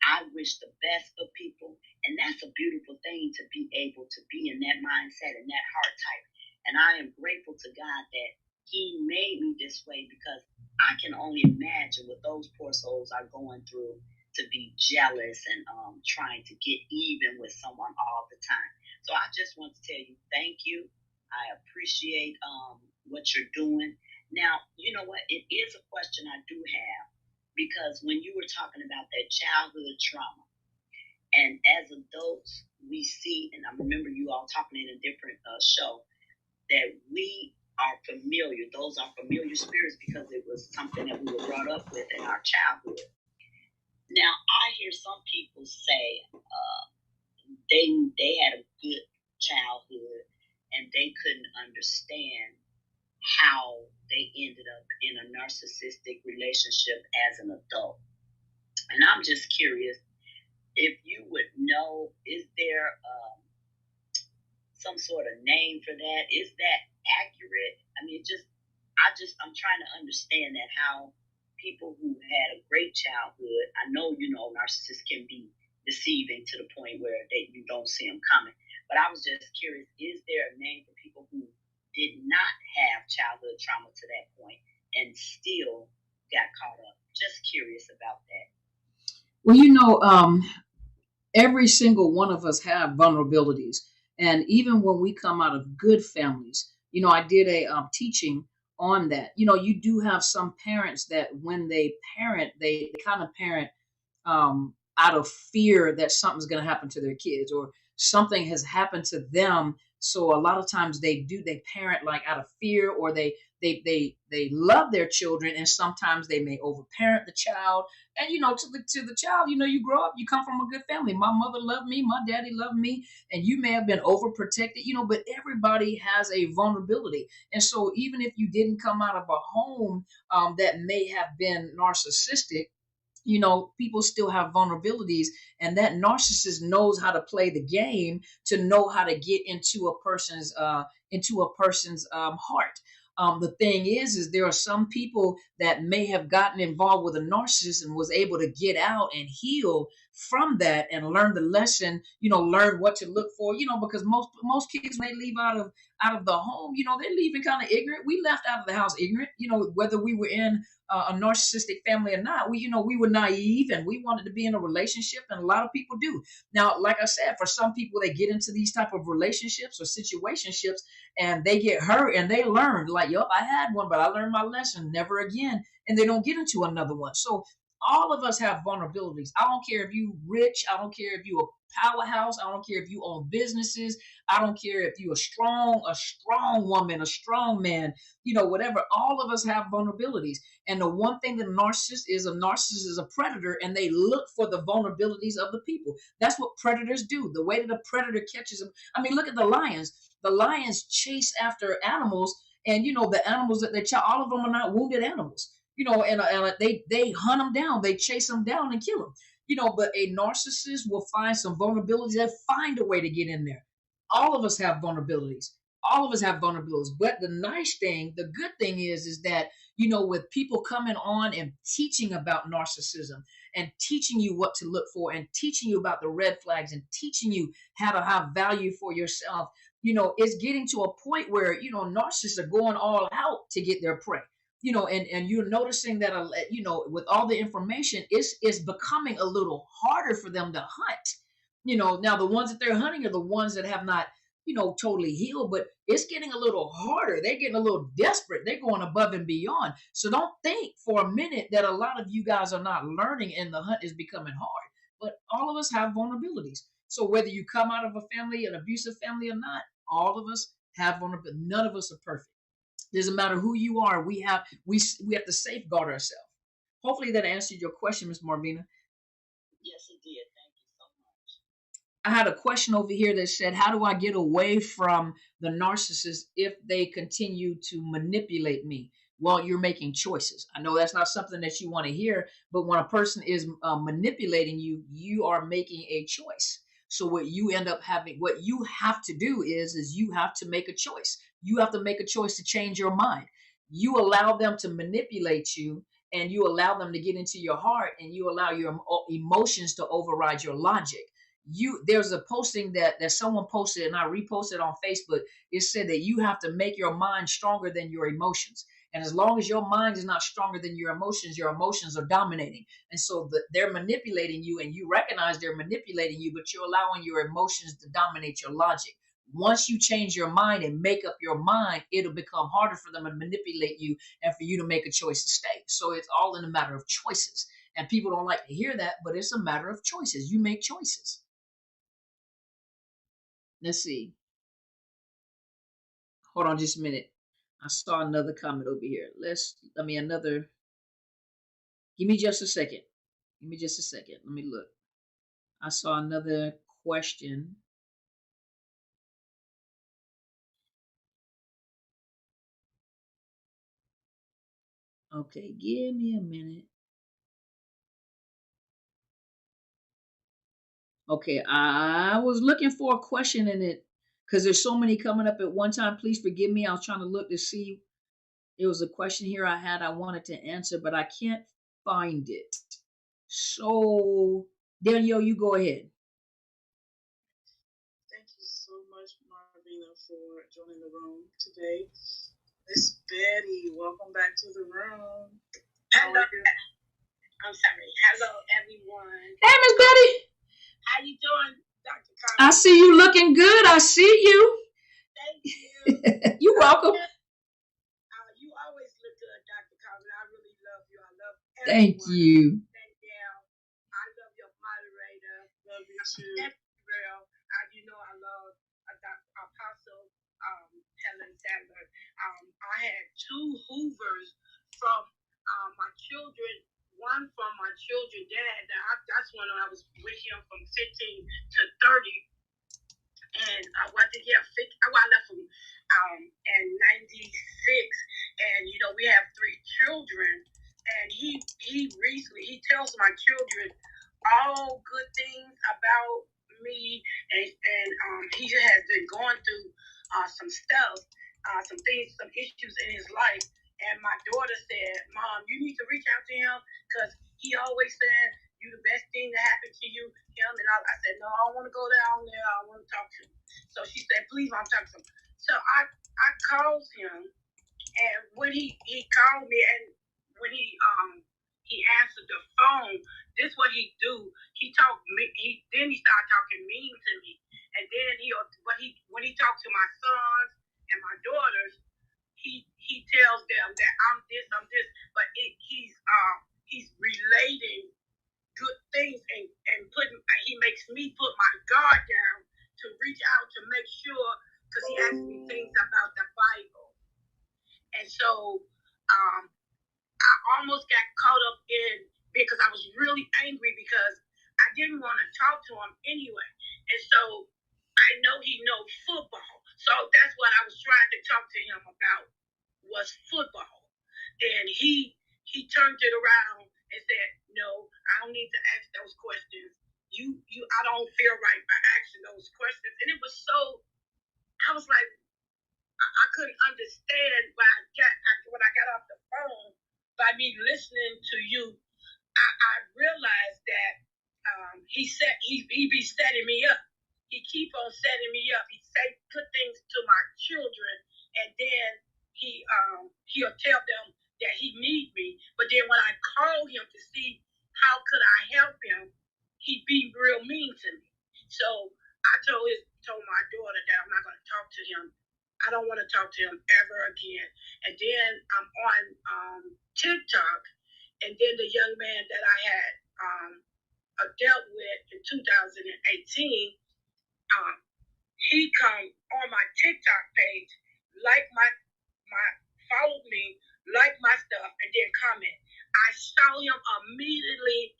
I wish the best for people. And that's a beautiful thing, to be able to be in that mindset and that heart type. And I am grateful to God that He made me this way, because I can only imagine what those poor souls are going through, to be jealous and trying to get even with someone all the time. So I just want to tell you, thank you. I appreciate what you're doing. Now, you know what? It is a question I do have, because when you were talking about that childhood trauma, and as adults, we see, and I remember you all talking in a different show, that we are familiar. Those are familiar spirits because it was something that we were brought up with in our childhood. Now, I hear some people say they had a good childhood and they couldn't understand how they ended up in a narcissistic relationship as an adult. And I'm just curious if you would know, is there some sort of name for that? Is that accurate? I mean, I'm trying to understand that, how people who had a great childhood, I know, narcissists can be deceiving to the point where you don't see them coming. But I was just curious, is there a name for people who did not have childhood trauma to that point and still got caught up? Just curious about that.
Well, every single one of us have vulnerabilities. And even when we come out of good families, I did a teaching on that. You do have some parents that when they parent, they kind of parent out of fear that something's going to happen to their kids or something has happened to them. So a lot of times they parent like out of fear, or they love their children, and sometimes they may overparent the child. And to the child, you grow up, you come from a good family. My mother loved me, my daddy loved me, and you may have been overprotected, but everybody has a vulnerability. And so even if you didn't come out of a home that may have been narcissistic, people still have vulnerabilities, and that narcissist knows how to play the game to know how to get into a person's heart. The thing is there are some people that may have gotten involved with a narcissist and was able to get out and heal from that and learn the lesson, learn what to look for, because most kids, when they leave out of the home, they're leaving kind of ignorant. We left out of the house ignorant, whether we were in a narcissistic family or not. We were naive and we wanted to be in a relationship, and a lot of people do. Now, like I said, for some people, they get into these type of relationships or situationships and they get hurt and they learn, like, yup, I had one, but I learned my lesson, never again. And they don't get into another one. So all of us have vulnerabilities. I don't care if you rich. I don't care if you a powerhouse. I don't care if you own businesses. I don't care if you a strong woman, a strong man, whatever. All of us have vulnerabilities. And the one thing that a narcissist is a predator, and they look for the vulnerabilities of the people. That's what predators do. The way that a predator catches them. I mean, look at the lions. The lions chase after animals, and the animals that they chase, all of them are not wounded animals. And they hunt them down, they chase them down and kill them. But a narcissist will find some vulnerabilities and find a way to get in there. All of us have vulnerabilities. All of us have vulnerabilities. But the good thing is that, with people coming on and teaching about narcissism and teaching you what to look for and teaching you about the red flags and teaching you how to have value for yourself, it's getting to a point where, narcissists are going all out to get their prey. And you're noticing that, with all the information, it's becoming a little harder for them to hunt. Now the ones that they're hunting are the ones that have not, totally healed, but it's getting a little harder. They're getting a little desperate. They're going above and beyond. So don't think for a minute that a lot of you guys are not learning and the hunt is becoming hard. But all of us have vulnerabilities. So whether you come out of a family, an abusive family or not, all of us have vulnerability. None of us are perfect. Doesn't matter who you are. We have to safeguard ourselves. Hopefully that answered your question, Ms. Marvina.
Yes, it did. Thank you so much.
I had a question over here that said, how do I get away from the narcissist if they continue to manipulate me? Well, you're making choices. I know that's not something that you want to hear, but when a person is manipulating you, you are making a choice. So what you have to do is you have to make a choice. You have to make a choice to change your mind. You allow them to manipulate you, and you allow them to get into your heart, and you allow your emotions to override your logic. There's a posting that someone posted, and I reposted on Facebook. It said that you have to make your mind stronger than your emotions. And as long as your mind is not stronger than your emotions are dominating. And so they're manipulating you, and you recognize they're manipulating you, but you're allowing your emotions to dominate your logic. Once you change your mind and make up your mind, it'll become harder for them to manipulate you and for you to make a choice to stay. So it's all in a matter of choices. And people don't like to hear that, but it's a matter of choices. You make choices. Let's see. Hold on just a minute. I saw another comment over here. Give me just a second. Give me just a second. Let me look. I saw another question. Okay, give me a minute. Okay, I was looking for a question in it because there's so many coming up at one time. Please forgive me. I was trying to look to see. It was a question here I wanted to answer, but I can't find it. So, Danielle, you go ahead.
Thank you so much, Marvina, for joining the room today. Miss Betty, welcome back to the room.
Hello. I'm sorry. Hello, everyone.
Hey, Miss Betty.
How you doing, Dr. Carmen?
I see you looking good. I see you.
Thank you.
You're welcome.
You always look good, Dr. Carmen. I really love you. I love everyone.
Thank you.
Thank you. I love your moderator.
Love you too.
Girl, you know I love Dr. Apostle Helen Sadler. I had two Hoovers from my children. One from my children dad. That's when I was with him from 15 to 30. And I left him in 96. And, you know, we have 3 children. And he recently tells my children all good things about me. And he has been going through some stuff, some issues in his life. And my daughter said, Mom, you need to reach out to him because he always said, you the best thing that happened to you, him. And I said, no, I don't want to go down there. I want to talk to him. So she said, please, Mom, talk to him. So I called him, and when he called me, and when he answered the phone, this what he do. He talked me. Then he started talking mean to me, and then when he talked to my sons and my daughters, he tells them that I'm this, but he's relating good things and he makes me put my guard down to reach out to make sure, because he asked me things about the Bible. And so I almost got caught up in, because I was really angry because I didn't want to talk to him anyway. And so I know he knows football. So that's what I was trying to talk to him about, was football. And he turned it around and said, no, I don't need to ask those questions. I don't feel right by asking those questions. And it was so, I was like, I couldn't understand when I got off the phone. By me listening to you, I realized that he be setting me up. He keep on setting me up. He say good things to my children, and then he'll tell them that he need me. But then when I call him to see how could I help him, he be real mean to me. So I told my daughter that I'm not going to talk to him. I don't want to talk to him ever again. And then I'm on TikTok, and then the young man that I had dealt with in 2018, he come on my TikTok page, like my follow me, like my stuff, and then comment. I saw him immediately.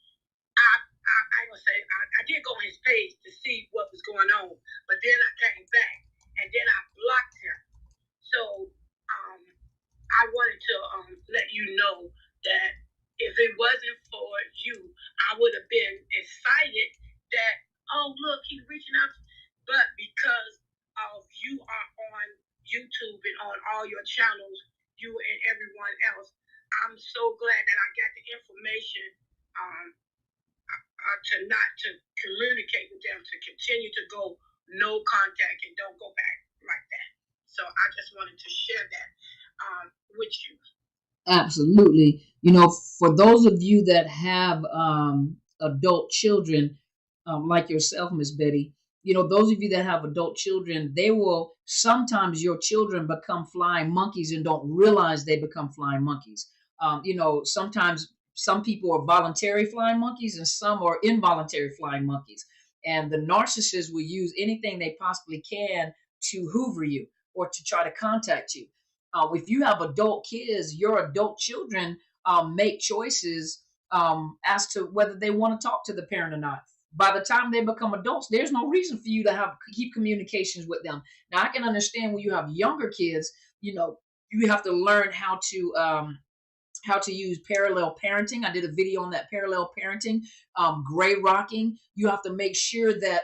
I did go on his page to see what was going on, but then I came back and then I blocked him. So I wanted to let you know that if it wasn't for you, I would have been excited that, oh, look, he's reaching out. But because of you are on YouTube and on all your channels, you and everyone else, I'm so glad that I got the information to communicate with them, to continue to go no contact and don't go back like that. So I just wanted to share that with you.
Absolutely. You know, for those of you that have adult children, like yourself, Miss Betty, you know, those of you that have adult children, they will sometimes your children become flying monkeys and don't realize they become flying monkeys. You know, sometimes some people are voluntary flying monkeys and some are involuntary flying monkeys. And the narcissist will use anything they possibly can to hoover you or to try to contact you. If you have adult kids, your adult children make choices as to whether they want to talk to the parent or not. By the time they become adults, there's no reason for you to have keep communications with them. Now, I can understand when you have younger kids, you know, you have to learn how to use parallel parenting. I did a video on that parallel parenting, gray rocking. You have to make sure that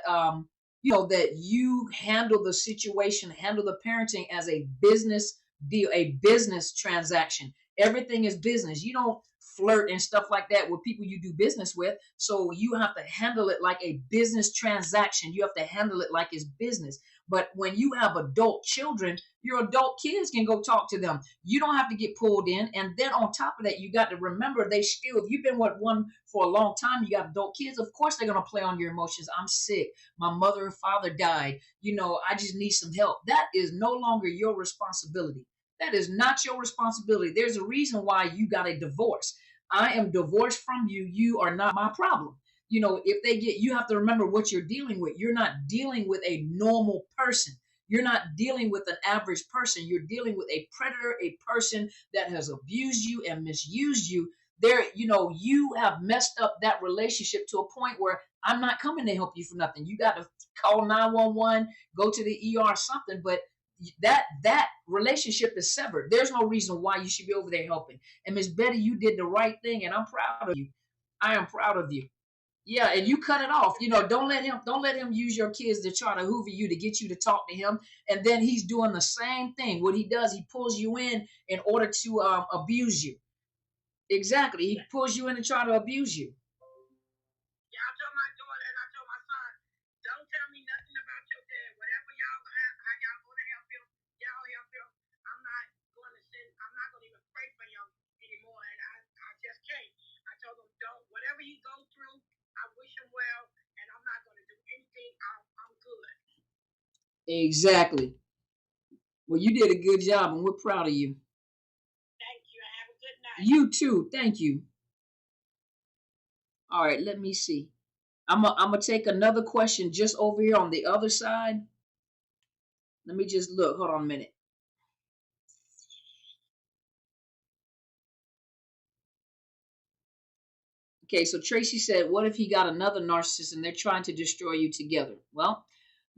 you know that you handle the situation, handle the parenting as a business deal, a business transaction. Everything is business. You don't flirt and stuff like that with people you do business with. So you have to handle it like a business transaction. You have to handle it like it's business. But when you have adult children, your adult kids can go talk to them. You don't have to get pulled in. And then on top of that, you got to remember they still, if you've been with one for a long time, you got adult kids, of course they're going to play on your emotions. I'm sick. My mother and father died. You know, I just need some help. That is no longer your responsibility. That is not your responsibility. There's a reason why you got a divorce. I am divorced from you. You are not my problem. You know, if they get, you have to remember what you're dealing with. You're not dealing with a normal person. You're not dealing with an average person. You're dealing with a predator, a person that has abused you and misused you. There, you know, you have messed up that relationship to a point where I'm not coming to help you for nothing. You got to call 911, go to the ER, something. But that relationship is severed. There's no reason why you should be over there helping. And Miss Betty, you did the right thing, and I'm proud of you. I am proud of you. Yeah, and you cut it off. You know, don't let him use your kids to try to hoover you to get you to talk to him. And then he's doing the same thing. What he does, he pulls you in order to abuse you. Exactly. He pulls you in to try to abuse you.
Yeah, I told my daughter and I told my son, don't tell me nothing about your dad. Whatever y'all have, how y'all gonna help him, y'all help him. I'm not gonna even pray for him anymore. And I just can't. I told him, don't, whatever he go through, I wish him well, and I'm not gonna do anything. I'm good.
Exactly. Well, you did a good job, and we're proud of you.
Thank you. Have a good night.
You too. Thank you. All right, let me see. I'm gonna take another question just over here on the other side. Let me just look. Hold on a minute. Okay, so Tracy said, what if he got another narcissist and they're trying to destroy you together? Well,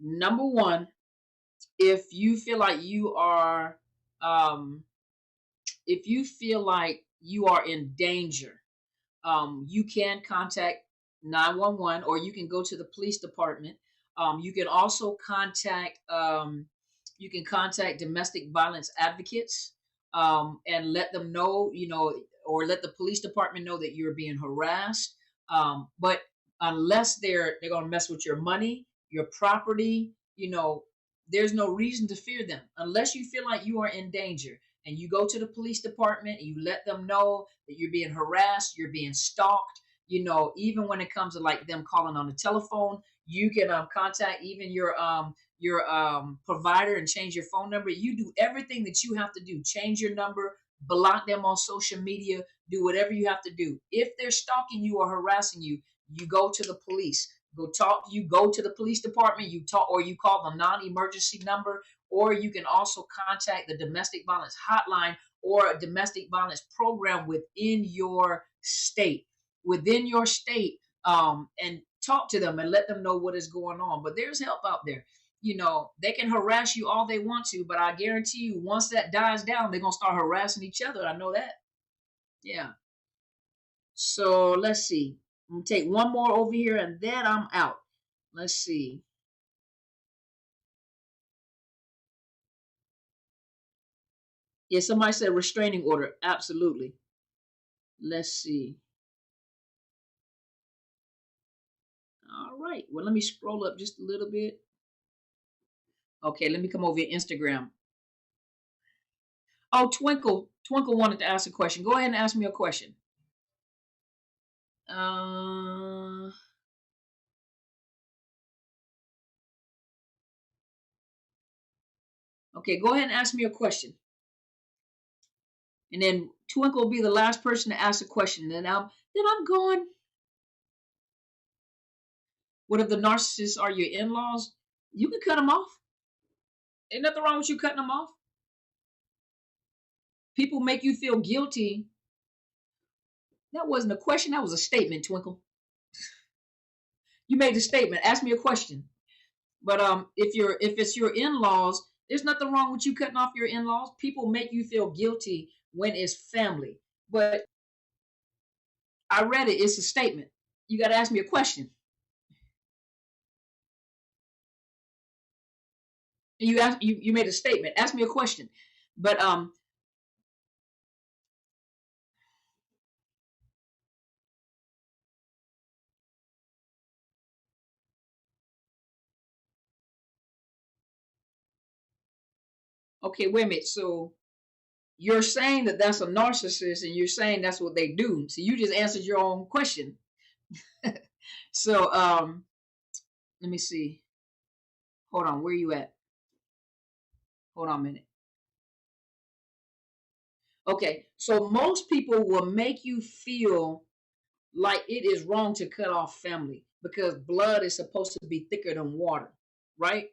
number one, if you feel like you are, um, if you feel like you are in danger, you can contact 911 or you can go to the police department. You can also contact domestic violence advocates and let them know, you know, or let the police department know that you're being harassed. But unless they're going to mess with your money, your property, you know, there's no reason to fear them unless you feel like you are in danger and you go to the police department and you let them know that you're being harassed, you're being stalked. You know, even when it comes to like them calling on the telephone, you can contact even your provider and change your phone number. You do everything that you have to do. Change your number, block them on social media, do whatever you have to do. If they're stalking you or harassing you, you go to the police. Go talk. You go to the police department. You talk, or you call the non-emergency number, or you can also contact the domestic violence hotline or a domestic violence program within your state. Within your state, and talk to them and let them know what is going on. But there's help out there. You know, they can harass you all they want to, but I guarantee you, once that dies down, they're gonna start harassing each other. I know that. Yeah. So let's see. I'm gonna take one more over here and then I'm out. Let's see. Yeah, somebody said restraining order. Absolutely. Let's see. All right. Well, let me scroll up just a little bit. Okay, let me come over here Instagram. Oh, Twinkle. Twinkle wanted to ask a question. Go ahead and ask me a question. Uh, okay, go ahead and ask me a question. And then Twinkle will be the last person to ask a question. Then I'm going. What if the narcissists are your in-laws? You can cut them off. Ain't nothing wrong with you cutting them off. People make you feel guilty. That wasn't a question. That was a statement, Twinkle. You made a statement. Ask me a question. But if it's your in-laws, there's nothing wrong with you cutting off your in-laws. People make you feel guilty when it's family. But I read it. It's a statement. You got to ask me a question. You made a statement. Ask me a question. But okay, wait a minute. So you're saying that that's a narcissist, and you're saying that's what they do. So you just answered your own question. So let me see. Hold on. Where are you at? Hold on a minute. Okay, so most people will make you feel like it is wrong to cut off family because blood is supposed to be thicker than water, right?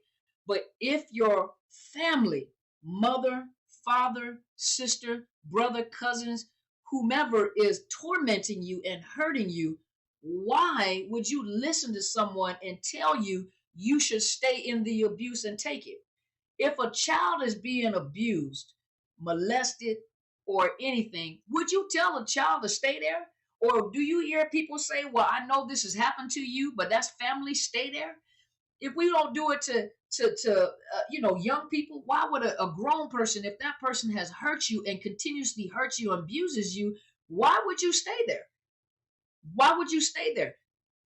But if your family, mother, father, sister, brother, cousins, whomever is tormenting you and hurting you, why would you listen to someone and tell you you should stay in the abuse and take it? If a child is being abused, molested, or anything, would you tell a child to stay there? Or do you hear people say, well, I know this has happened to you, but that's family, stay there? If we don't do it to young people, why would a grown person, if that person has hurt you and continuously hurts you and abuses you, why would you stay there? Why would you stay there?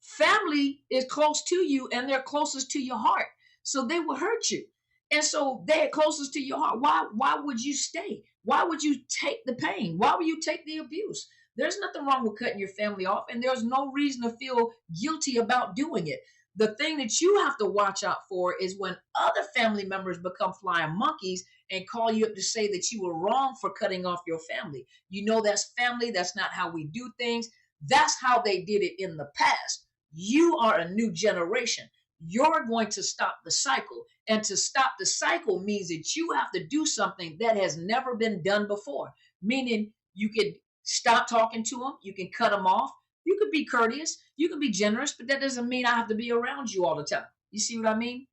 Family is close to you and they're closest to your heart. So they will hurt you. And so they're closest to your heart. Why would you stay? Why would you take the pain? Why would you take the abuse? There's nothing wrong with cutting your family off, and there's no reason to feel guilty about doing it. The thing that you have to watch out for is when other family members become flying monkeys and call you up to say that you were wrong for cutting off your family. You know that's family. That's not how we do things. That's how they did it in the past. You are a new generation. You're going to stop the cycle. And to stop the cycle means that you have to do something that has never been done before. Meaning you could stop talking to them. You can cut them off. You could be courteous. You can be generous, but that doesn't mean I have to be around you all the time. You see what I mean?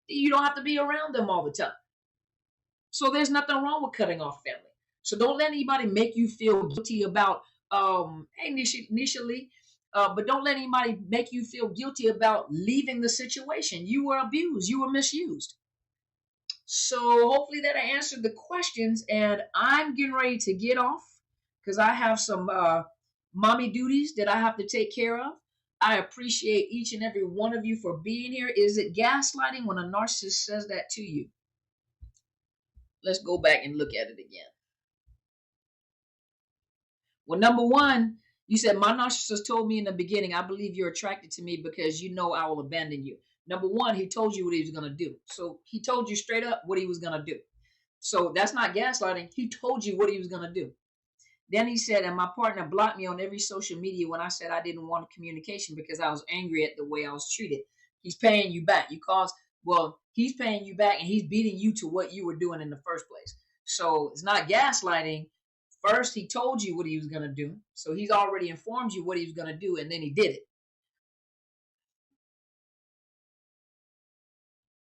You don't have to be around them all the time. So there's nothing wrong with cutting off family. So don't let anybody make you feel guilty about, hey, Nisha Lee, but don't let anybody make you feel guilty about leaving the situation. You were abused. You were misused. So hopefully that answered the questions. And I'm getting ready to get off because I have some mommy duties that I have to take care of. I appreciate each and every one of you for being here. Is it gaslighting when a narcissist says that to you? Let's go back and look at it again. Well, number one, you said my narcissist told me in the beginning, I believe you're attracted to me because you know I will abandon you. Number one, he told you what he was going to do. So he told you straight up what he was going to do. So that's not gaslighting. He told you what he was going to do. Then he said, and my partner blocked me on every social media when I said I didn't want communication because I was angry at the way I was treated. He's paying you back. He's paying you back and he's beating you to what you were doing in the first place. So it's not gaslighting. First, he told you what he was going to do. So he's already informed you what he was going to do, and then he did it.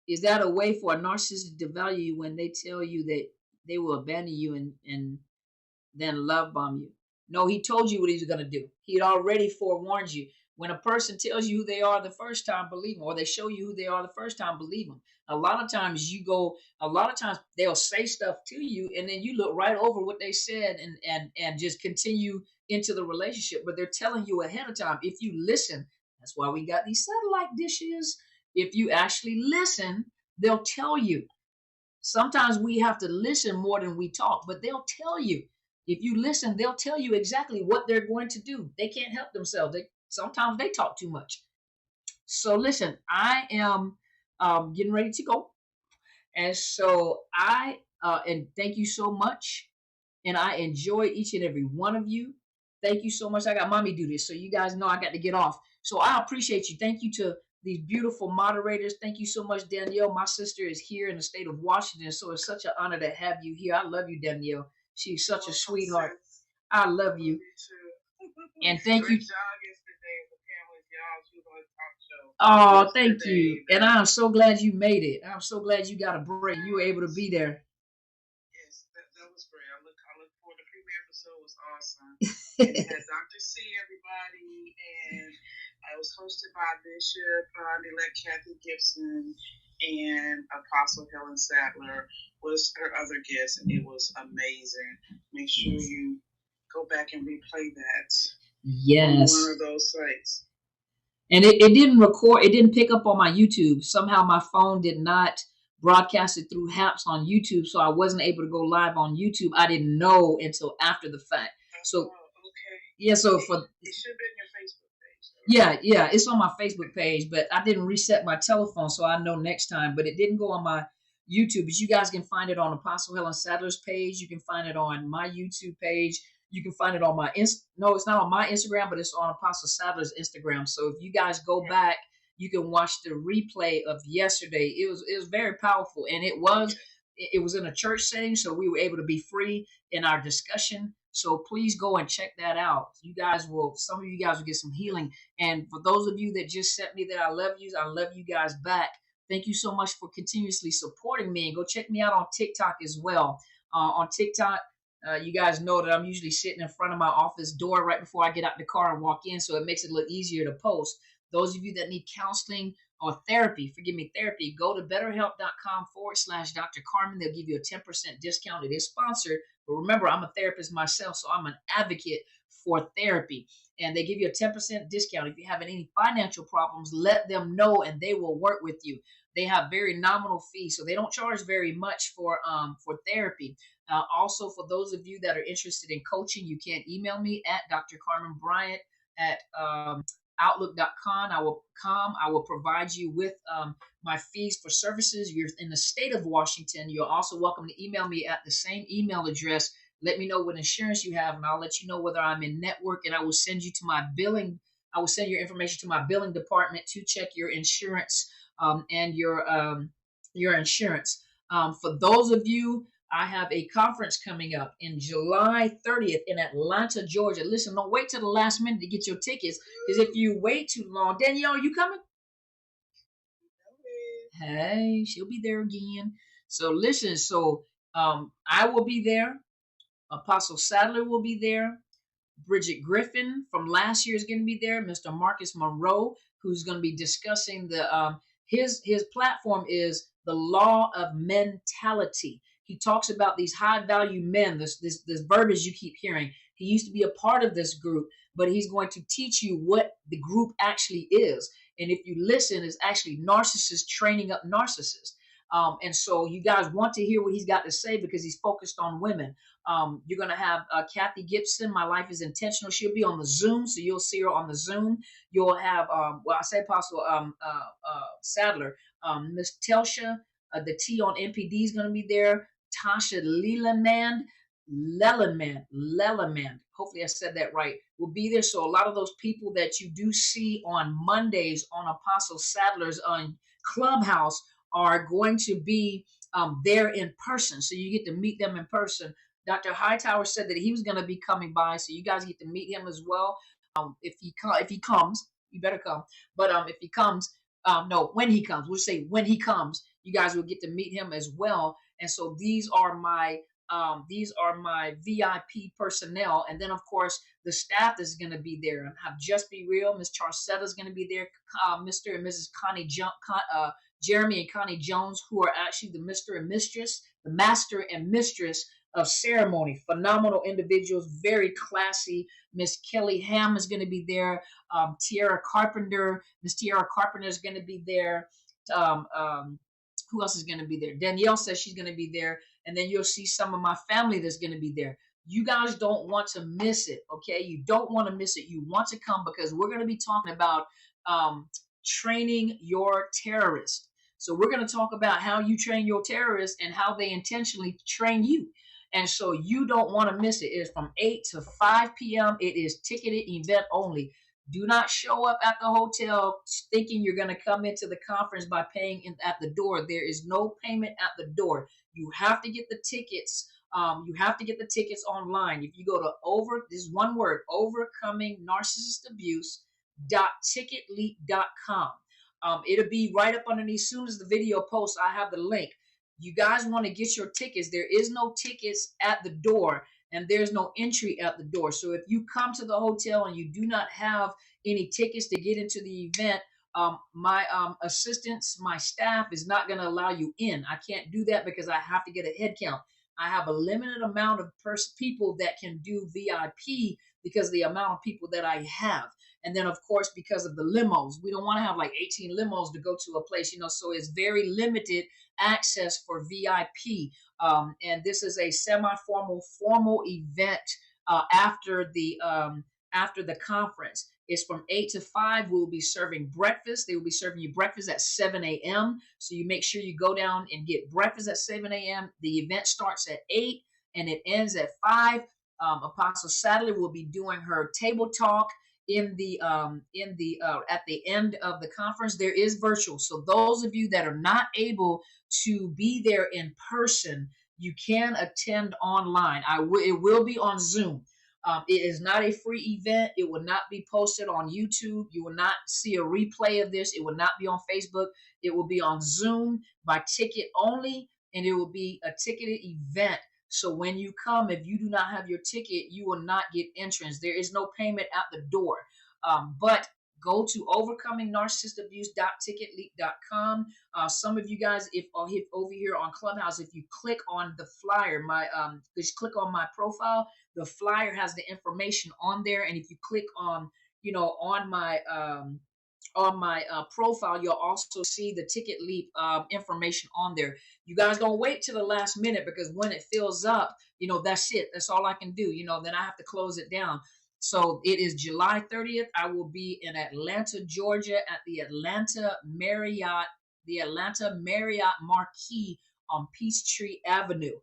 Is that a way for a narcissist to devalue you when they tell you that they will abandon you and then love bomb you? No, he told you what he was going to do. He had already forewarned you. When a person tells you who they are the first time, believe them. Or they show you who they are the first time, believe them. A lot of times they'll say stuff to you and then you look right over what they said and just continue into the relationship. But they're telling you ahead of time. If you listen, that's why we got these satellite dishes. If you actually listen, they'll tell you. Sometimes we have to listen more than we talk, but they'll tell you. If you listen, they'll tell you exactly what they're going to do. They can't help themselves. Sometimes they talk too much. So listen, I am getting ready to go. And so and thank you so much. And I enjoy each and every one of you. Thank you so much. I got mommy do this, so you guys know I got to get off. So I appreciate you. Thank you to these beautiful moderators. Thank you so much, Danielle. My sister is here in the state of Washington, so it's such an honor to have you here. I love you, Danielle. She's such a sweetheart. I love you. And thank you. Oh, thank you. And I'm so glad you made it. I'm so glad you got a break. You were able to be there.
Yes, that was great. I look forward. The premiere episode was awesome. And it had Dr. C, everybody, and it was hosted by Bishop elect Kathy Gibson, and Apostle Helen Sadler was her other guest, and it was amazing. Make sure you go back and replay that.
Yes.
On one of those sites.
And it didn't record, it didn't pick up on my YouTube. Somehow my phone did not broadcast it through HAPS on YouTube, so I wasn't able to go live on YouTube. I didn't know until after the fact. So,
okay.
Yeah, so
it should have been your Facebook page.
Yeah, it's on my Facebook page, but I didn't reset my telephone, so I know next time. But it didn't go on my YouTube. But you guys can find it on Apostle Helen Sadler's page. You can find it on my YouTube page. You can find it on my no, it's not on my Instagram, but it's on Apostle Sadler's Instagram. So if you guys go back, you can watch the replay of yesterday. It was very powerful, and it was in a church setting, so we were able to be free in our discussion. So please go and check that out. Some of you guys will get some healing. And for those of you that just sent me that I love you guys back. Thank you so much for continuously supporting me. And go check me out on TikTok as well. On TikTok, you guys know that I'm usually sitting in front of my office door right before I get out the car and walk in, so it makes it look easier to post. Those of you that need counseling or therapy, go to betterhelp.com/Dr. Carmen. They'll give you a 10% discount. It is sponsored, but remember, I'm a therapist myself, so I'm an advocate for therapy. And they give you a 10% discount. If you have any financial problems, let them know and they will work with you. They have very nominal fees, so they don't charge very much for therapy. Also, for those of you that are interested in coaching, you can email me at Dr. Carmen Bryant at outlook.com. I will provide you with my fees for services. You're in the state of Washington. You're also welcome to email me at the same email address. Let me know what insurance you have, and I'll let you know whether I'm in network, and I will send you to my billing. I will send your information to my billing department to check your insurance and your insurance. For those of you, I have a conference coming up in July 30th in Atlanta, Georgia. Listen, don't wait till the last minute to get your tickets, because if you wait too long, Danielle, are you coming? Hey, she'll be there again. So listen, I will be there. Apostle Sadler will be there. Bridget Griffin from last year is going to be there. Mr. Marcus Monroe, who's going to be discussing his platform is the law of mentality. He talks about these high value men, this verbiage you keep hearing. He used to be a part of this group, but he's going to teach you what the group actually is. And if you listen, it's actually narcissists training up narcissists. And so you guys want to hear what he's got to say, because he's focused on women. You're going to have Kathy Gibson, My Life is Intentional. She'll be on the Zoom, so you'll see her on the Zoom. You'll have, Apostle Sadler, Miss Telsha, the T on MPD is going to be there. Tasha Leland, hopefully I said that right, will be there. So a lot of those people that you do see on Mondays on Apostle Sadler's on Clubhouse are going to be there in person. So you get to meet them in person. Dr. Hightower said that he was going to be coming by, so you guys get to meet him as well. If he comes, you better come. But if he comes, when he comes, we'll say when he comes, you guys will get to meet him as well. And so these are my VIP personnel, and then of course the staff is going to be there. And have Just Be Real, Miss Charcetta is going to be there. Mr. and Mrs. Jeremy and Connie Jones, who are actually the Mr. and Mistress, the Master and Mistress of Ceremony. Phenomenal individuals, very classy. Miss Kelly Ham is going to be there. Tiara Carpenter, Miss Tiara Carpenter is going to be there. Who else is going to be there? Danielle says she's going to be there. And then you'll see some of my family that's going to be there. You guys don't want to miss it, okay? You don't want to miss it. You want to come because we're going to be talking about um, training your terrorist. So we're going to talk about how you train your terrorists and how they intentionally train you. And so you don't want to miss it. It is from 8 to 5 p.m. It is ticketed event only. Do not show up at the hotel thinking you're going to come into the conference by paying at the door. There is no payment at the door. You have to get the tickets. You have to get the tickets online. If you go to this is one word, overcoming narcissist abuse.ticketleap.com. It'll be right up underneath. As soon as the video posts, I have the link. You guys want to get your tickets. There is no tickets at the door, and there's no entry at the door. So if you come to the hotel and you do not have any tickets to get into the event, my assistants, my staff is not going to allow you in. I can't do that because I have to get a head count. I have a limited amount of people that can do VIP because of the amount of people that I have. And then, of course, because of the limos, we don't want to have like 18 limos to go to a place, so it's very limited access for VIP. And this is a semi-formal, formal event after the conference. It's from 8 to 5. We'll be serving breakfast. They will be serving you breakfast at 7 a.m. So you make sure you go down and get breakfast at 7 a.m. The event starts at 8 and it ends at 5. Apostle Sadler will be doing her table talk at the end of the conference. There is virtual. So those of you that are not able to be there in person, you can attend online. It will be on Zoom. It is not a free event. It will not be posted on YouTube. You will not see a replay of this. It will not be on Facebook. It will be on Zoom by ticket only, and it will be a ticketed event. So when you come, if you do not have your ticket, you will not get entrance. There is no payment at the door. But go to overcomingnarcissistabuse.ticketleap.com. Some of you guys, if over here on Clubhouse, if you click on the flyer, just click on my profile. The flyer has the information on there, and if you click on my profile, you'll also see the Ticket Leap information on there. You guys don't wait till the last minute, because when it fills up, that's it. That's all I can do. Then I have to close it down. So it is July 30th. I will be in Atlanta, Georgia at the Atlanta Marriott Marquis on Peachtree Avenue.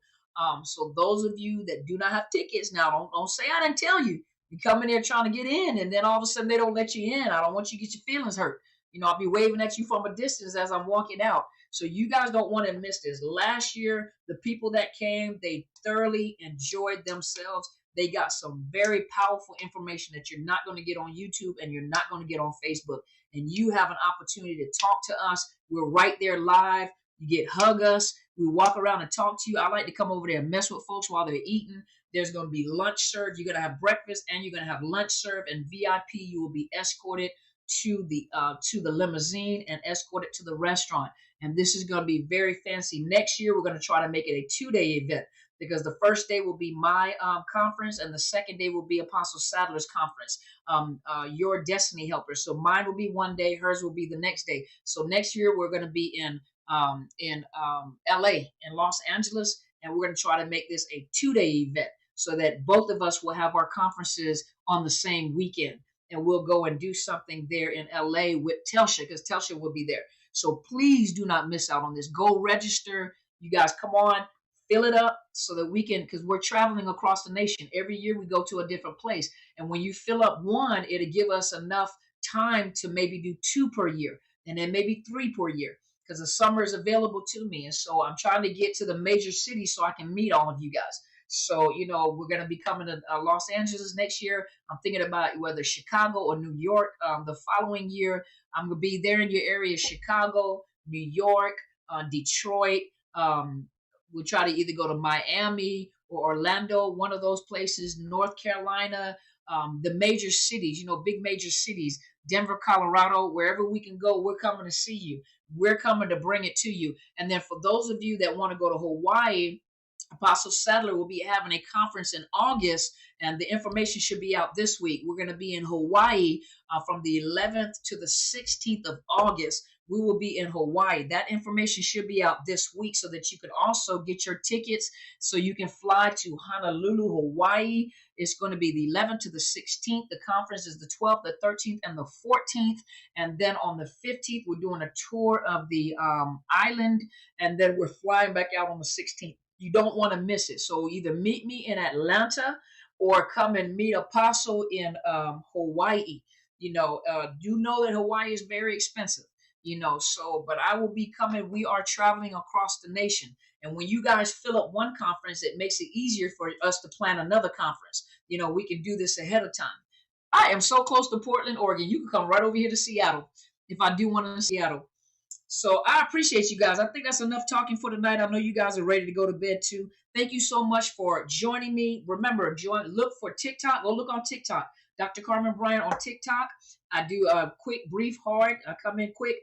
So those of you that do not have tickets, now don't say I didn't tell you. You come in there trying to get in, and then all of a sudden they don't let you in. I don't want you to get your feelings hurt. I'll be waving at you from a distance as I'm walking out. So you guys don't want to miss this. Last year, the people that came, they thoroughly enjoyed themselves. They got some very powerful information that you're not going to get on YouTube and you're not going to get on Facebook. And you have an opportunity to talk to us. We're right there live. You get hug us. We walk around and talk to you. I like to come over there and mess with folks while they're eating. There's going to be lunch served. You're going to have breakfast and you're going to have lunch served. And VIP, you will be escorted to the limousine and escorted to the restaurant. And this is going to be very fancy. Next year, we're going to try to make it a 2-day event, because the first day will be my conference and the second day will be Apostle Sadler's conference, Your Destiny Helper. So mine will be 1 day, hers will be the next day. So next year we're going to be in LA, in Los Angeles, and we're going to try to make this a 2-day event so that both of us will have our conferences on the same weekend. And we'll go and do something there in LA with Telsha, because Telsha will be there. So please do not miss out on this. Go register. You guys come on, fill it up so that we can, because we're traveling across the nation. Every year we go to a different place. And when you fill up one, it'll give us enough time to maybe do 2 per year, and then maybe 3 per year, because the summer is available to me. And so I'm trying to get to the major cities so I can meet all of you guys. So, we're going to be coming to Los Angeles next year. I'm thinking about whether Chicago or New York the following year. I'm going to be there in your area, Chicago, New York, Detroit. We'll try to either go to Miami or Orlando, one of those places, North Carolina, the major cities, big major cities, Denver, Colorado, wherever we can go, we're coming to see you. We're coming to bring it to you. And then for those of you that want to go to Hawaii, Apostle Sadler will be having a conference in August, and the information should be out this week. We're going to be in Hawaii from the 11th to the 16th of August. we will be in Hawaii. That information should be out this week so that you can also get your tickets so you can fly to Honolulu, Hawaii. It's going to be the 11th to the 16th. The conference is the 12th, the 13th, and the 14th. And then on the 15th, we're doing a tour of the island, and then we're flying back out on the 16th. You don't want to miss it. So either meet me in Atlanta or come and meet Apostle in Hawaii. You know that Hawaii is very expensive, so, but I will be coming. We are traveling across the nation. And when you guys fill up one conference, it makes it easier for us to plan another conference. We can do this ahead of time. I am so close to Portland, Oregon. You can come right over here to Seattle if I do want to Seattle. So I appreciate you guys. I think that's enough talking for tonight. I know you guys are ready to go to bed too. Thank you so much for joining me. Remember, look for TikTok. Go look on TikTok. Dr. Carmen Bryant on TikTok. I do a quick, brief, hard. I come in quick.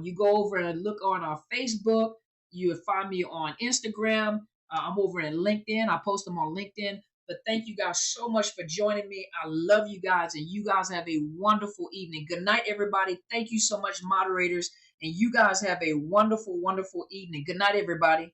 You go over and look on our Facebook. You will find me on Instagram. I'm over in LinkedIn. I post them on LinkedIn. But thank you guys so much for joining me. I love you guys, and you guys have a wonderful evening. Good night, everybody. Thank you so much, moderators. And you guys have a wonderful, wonderful evening. Good night, everybody.